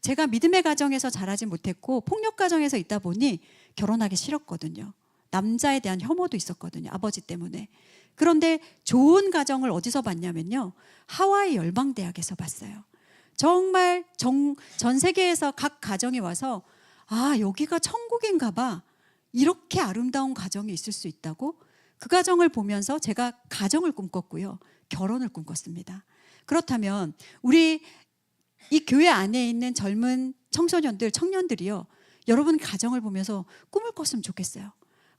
제가 믿음의 가정에서 자라지 못했고 폭력 가정에서 있다 보니 결혼하기 싫었거든요. 남자에 대한 혐오도 있었거든요, 아버지 때문에. 그런데 좋은 가정을 어디서 봤냐면요, 하와이 열방대학에서 봤어요. 정말 전 세계에서 각 가정이 와서 아, 여기가 천국인가 봐, 이렇게 아름다운 가정이 있을 수 있다고, 그 가정을 보면서 제가 가정을 꿈꿨고요, 결혼을 꿈꿨습니다. 그렇다면 우리 이 교회 안에 있는 젊은 청소년들, 청년들이요, 여러분 가정을 보면서 꿈을 꿨으면 좋겠어요.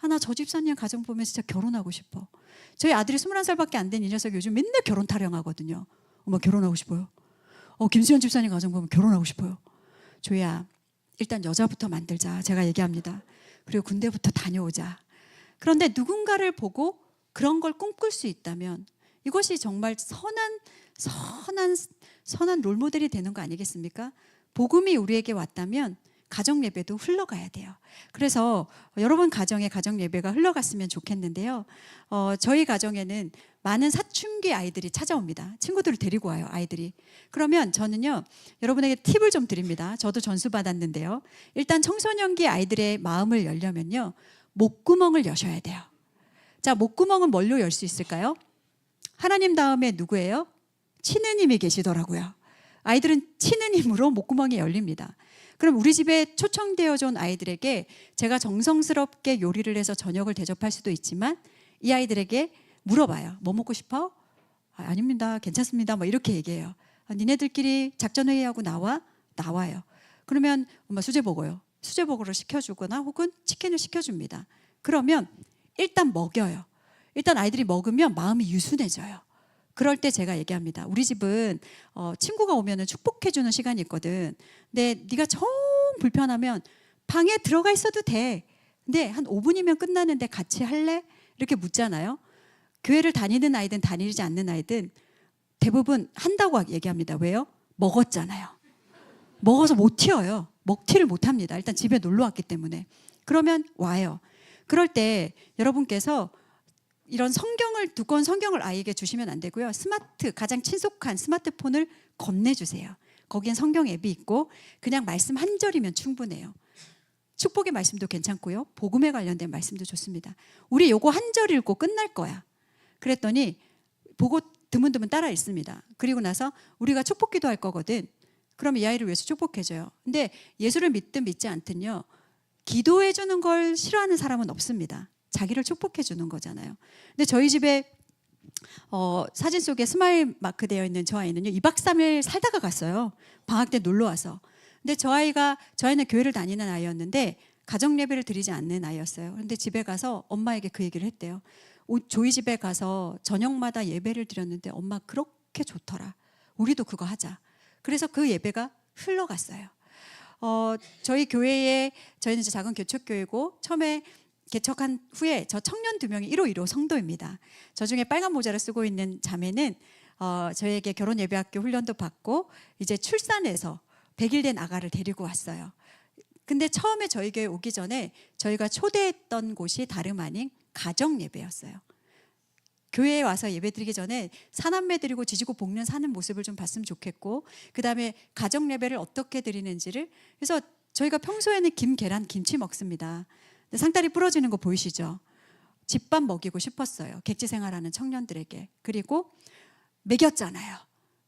나 저 집사님 가정 보면 진짜 결혼하고 싶어. 저희 아들이 21살밖에 안 된 이 녀석이 요즘 맨날 결혼 타령하거든요. 엄마 결혼하고 싶어요. 김수현 집사님 가정 보면 결혼하고 싶어요. 조야, 일단 여자부터 만들자, 제가 얘기합니다. 그리고 군대부터 다녀오자. 그런데 누군가를 보고 그런 걸 꿈꿀 수 있다면 이것이 정말 선한 롤모델이 되는 거 아니겠습니까? 복음이 우리에게 왔다면 가정 예배도 흘러가야 돼요. 그래서 여러분 가정에 가정 예배가 흘러갔으면 좋겠는데요. 저희 가정에는 많은 사춘기 아이들이 찾아옵니다. 친구들을 데리고 와요, 아이들이. 그러면 저는요, 여러분에게 팁을 좀 드립니다. 저도 전수 받았는데요. 일단 청소년기 아이들의 마음을 열려면요, 목구멍을 여셔야 돼요. 자, 목구멍은 뭘로 열 수 있을까요? 하나님 다음에 누구예요? 치느님이 계시더라고요. 아이들은 치느님으로 목구멍이 열립니다. 그럼 우리 집에 초청되어져 온 아이들에게 제가 정성스럽게 요리를 해서 저녁을 대접할 수도 있지만 이 아이들에게 물어봐요. 뭐 먹고 싶어? 아닙니다, 괜찮습니다, 뭐 이렇게 얘기해요. 니네들끼리 작전회의하고 나와요. 그러면 엄마 수제버거요. 수제버거를 시켜주거나 혹은 치킨을 시켜줍니다. 그러면 일단 먹여요. 일단 아이들이 먹으면 마음이 유순해져요. 그럴 때 제가 얘기합니다. 우리 집은 친구가 오면 축복해주는 시간이 있거든. 근데 네가 정 불편하면 방에 들어가 있어도 돼. 근데 한 5분이면 끝나는데 같이 할래? 이렇게 묻잖아요. 교회를 다니는 아이든 다니지 않는 아이든 대부분 한다고 얘기합니다. 왜요? 먹었잖아요. 먹어서 못 튀어요. 먹튀를 못 합니다. 일단 집에 놀러 왔기 때문에. 그러면 와요. 그럴 때 여러분께서 이런 두꺼운 성경을 아이에게 주시면 안 되고요. 가장 친숙한 스마트폰을 건네주세요. 거기엔 성경 앱이 있고 그냥 말씀 한 절이면 충분해요. 축복의 말씀도 괜찮고요, 복음에 관련된 말씀도 좋습니다. 우리 요거 한 절 읽고 끝날 거야. 그랬더니 보고 드문드문 따라 읽습니다. 그리고 나서 우리가 축복 기도할 거거든. 그럼 이 아이를 위해서 축복해줘요. 근데 예수를 믿든 믿지 않든요, 기도해 주는 걸 싫어하는 사람은 없습니다. 자기를 축복해 주는 거잖아요. 근데 저희 집에 사진 속에 스마일 마크 되어 있는 저 아이는요, 2박 3일 살다가 갔어요. 방학 때 놀러 와서. 근데 저 아이는 교회를 다니는 아이였는데 가정 예배를 드리지 않는 아이였어요. 근데 집에 가서 엄마에게 그 얘기를 했대요. 저희 집에 가서 저녁마다 예배를 드렸는데 엄마 그렇게 좋더라. 우리도 그거 하자. 그래서 그 예배가 흘러갔어요. 저희 교회에, 저희는 이제 작은 개척교회고 처음에 개척한 후에 저 청년 2명이 1호 성도입니다. 저 중에 빨간 모자를 쓰고 있는 자매는 저에게 결혼 예배학교 훈련도 받고 이제 출산해서 100일 된 아가를 데리고 왔어요. 근데 처음에 저희 교회 오기 전에 저희가 초대했던 곳이 다름 아닌 가정 예배였어요. 교회에 와서 예배 드리기 전에 사남매 드리고 지지고 볶는 사는 모습을 좀 봤으면 좋겠고, 그 다음에 가정 예배를 어떻게 드리는지를, 그래서 저희가 평소에는 김, 계란, 김치 먹습니다. 근데 상다리 부러지는 거 보이시죠? 집밥 먹이고 싶었어요, 객지 생활하는 청년들에게. 그리고 먹였잖아요.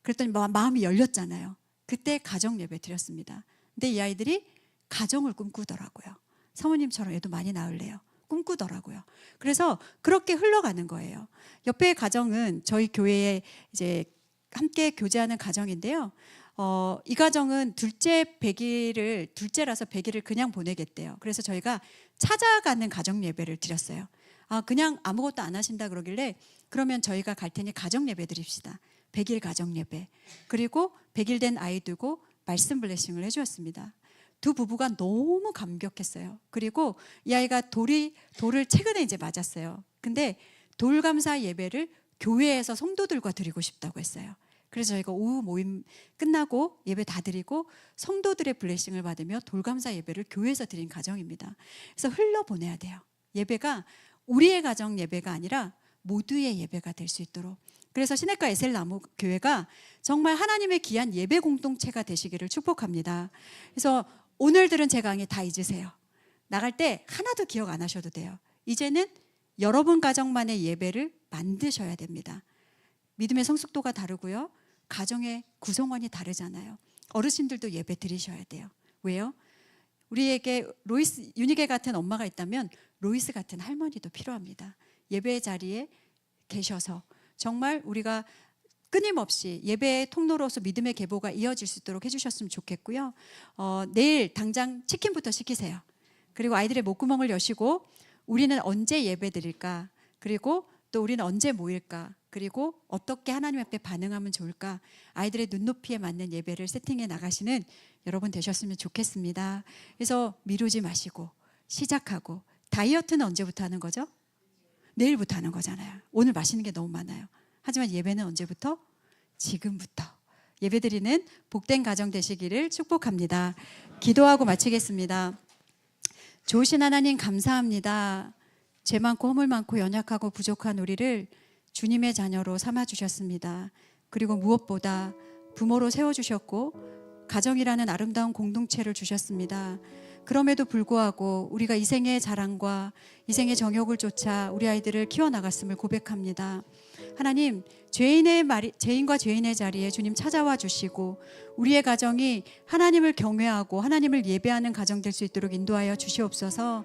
그랬더니 마음이 열렸잖아요. 그때 가정 예배 드렸습니다. 근데 이 아이들이 가정을 꿈꾸더라고요. 사모님처럼 애도 많이 낳을래요. 꿈꾸더라고요. 그래서 그렇게 흘러가는 거예요. 옆에 가정은 저희 교회에 이제 함께 교제하는 가정인데요. 이 가정은 둘째라서 100일을 그냥 보내겠대요. 그래서 저희가 찾아가는 가정 예배를 드렸어요. 아, 그냥 아무것도 안 하신다 그러길래 그러면 저희가 갈 테니 가정 예배 드립시다. 100일 가정 예배. 그리고 100일 된 아이 두고 말씀 블레싱을 해주었습니다. 두 부부가 너무 감격했어요. 그리고 이 아이가 돌을 최근에 이제 맞았어요. 근데 돌감사 예배를 교회에서 성도들과 드리고 싶다고 했어요. 그래서 저희가 오후 모임 끝나고 예배 다 드리고 성도들의 블레싱을 받으며 돌감사 예배를 교회에서 드린 가정입니다. 그래서 흘러보내야 돼요. 예배가 우리의 가정 예배가 아니라 모두의 예배가 될 수 있도록. 그래서 시내가 에셀나무 교회가 정말 하나님의 귀한 예배 공동체가 되시기를 축복합니다. 그래서 오늘 들은 제 강의 다 잊으세요. 나갈 때 하나도 기억 안 하셔도 돼요. 이제는 여러분 가정만의 예배를 만드셔야 됩니다. 믿음의 성숙도가 다르고요. 가정의 구성원이 다르잖아요. 어르신들도 예배 드리셔야 돼요. 왜요? 우리에게 로이스, 유니게 같은 엄마가 있다면 로이스 같은 할머니도 필요합니다. 예배 자리에 계셔서 정말 우리가 끊임없이 예배의 통로로서 믿음의 계보가 이어질 수 있도록 해주셨으면 좋겠고요. 내일 당장 치킨부터 시키세요. 그리고 아이들의 목구멍을 여시고 우리는 언제 예배 드릴까? 그리고 또 우리는 언제 모일까? 그리고 어떻게 하나님 앞에 반응하면 좋을까? 아이들의 눈높이에 맞는 예배를 세팅해 나가시는 여러분 되셨으면 좋겠습니다. 그래서 미루지 마시고 시작하고. 다이어트는 언제부터 하는 거죠? 내일부터 하는 거잖아요. 오늘 맛있는 게 너무 많아요. 하지만 예배는 언제부터? 지금부터. 예배드리는 복된 가정 되시기를 축복합니다. 기도하고 마치겠습니다. 좋으신 하나님 감사합니다. 죄 많고 허물 많고 연약하고 부족한 우리를 주님의 자녀로 삼아주셨습니다. 그리고 무엇보다 부모로 세워주셨고 가정이라는 아름다운 공동체를 주셨습니다. 그럼에도 불구하고 우리가 이 생의 자랑과 이 생의 정욕을 쫓아 우리 아이들을 키워나갔음을 고백합니다. 하나님, 죄인과 죄인의 자리에 주님 찾아와 주시고 우리의 가정이 하나님을 경외하고 하나님을 예배하는 가정 될 수 있도록 인도하여 주시옵소서.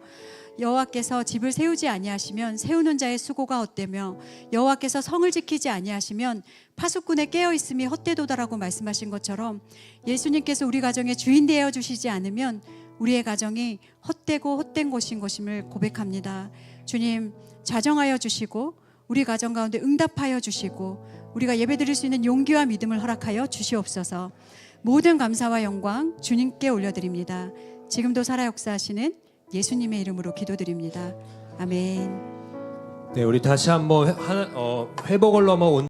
여호와께서 집을 세우지 아니하시면 세우는 자의 수고가 헛되며 여호와께서 성을 지키지 아니하시면 파수꾼의 깨어 있음이 헛되도다라고 말씀하신 것처럼 예수님께서 우리 가정의 주인 되어 주시지 않으면 우리의 가정이 헛되고 헛된 곳인 것임을 고백합니다. 주님, 자정하여 주시고 우리 가정 가운데 응답하여 주시고 우리가 예배드릴 수 있는 용기와 믿음을 허락하여 주시옵소서. 모든 감사와 영광 주님께 올려드립니다. 지금도 살아 역사하시는 예수님의 이름으로 기도드립니다. 아멘. 네, 우리 다시 한번 회복을 넘어 온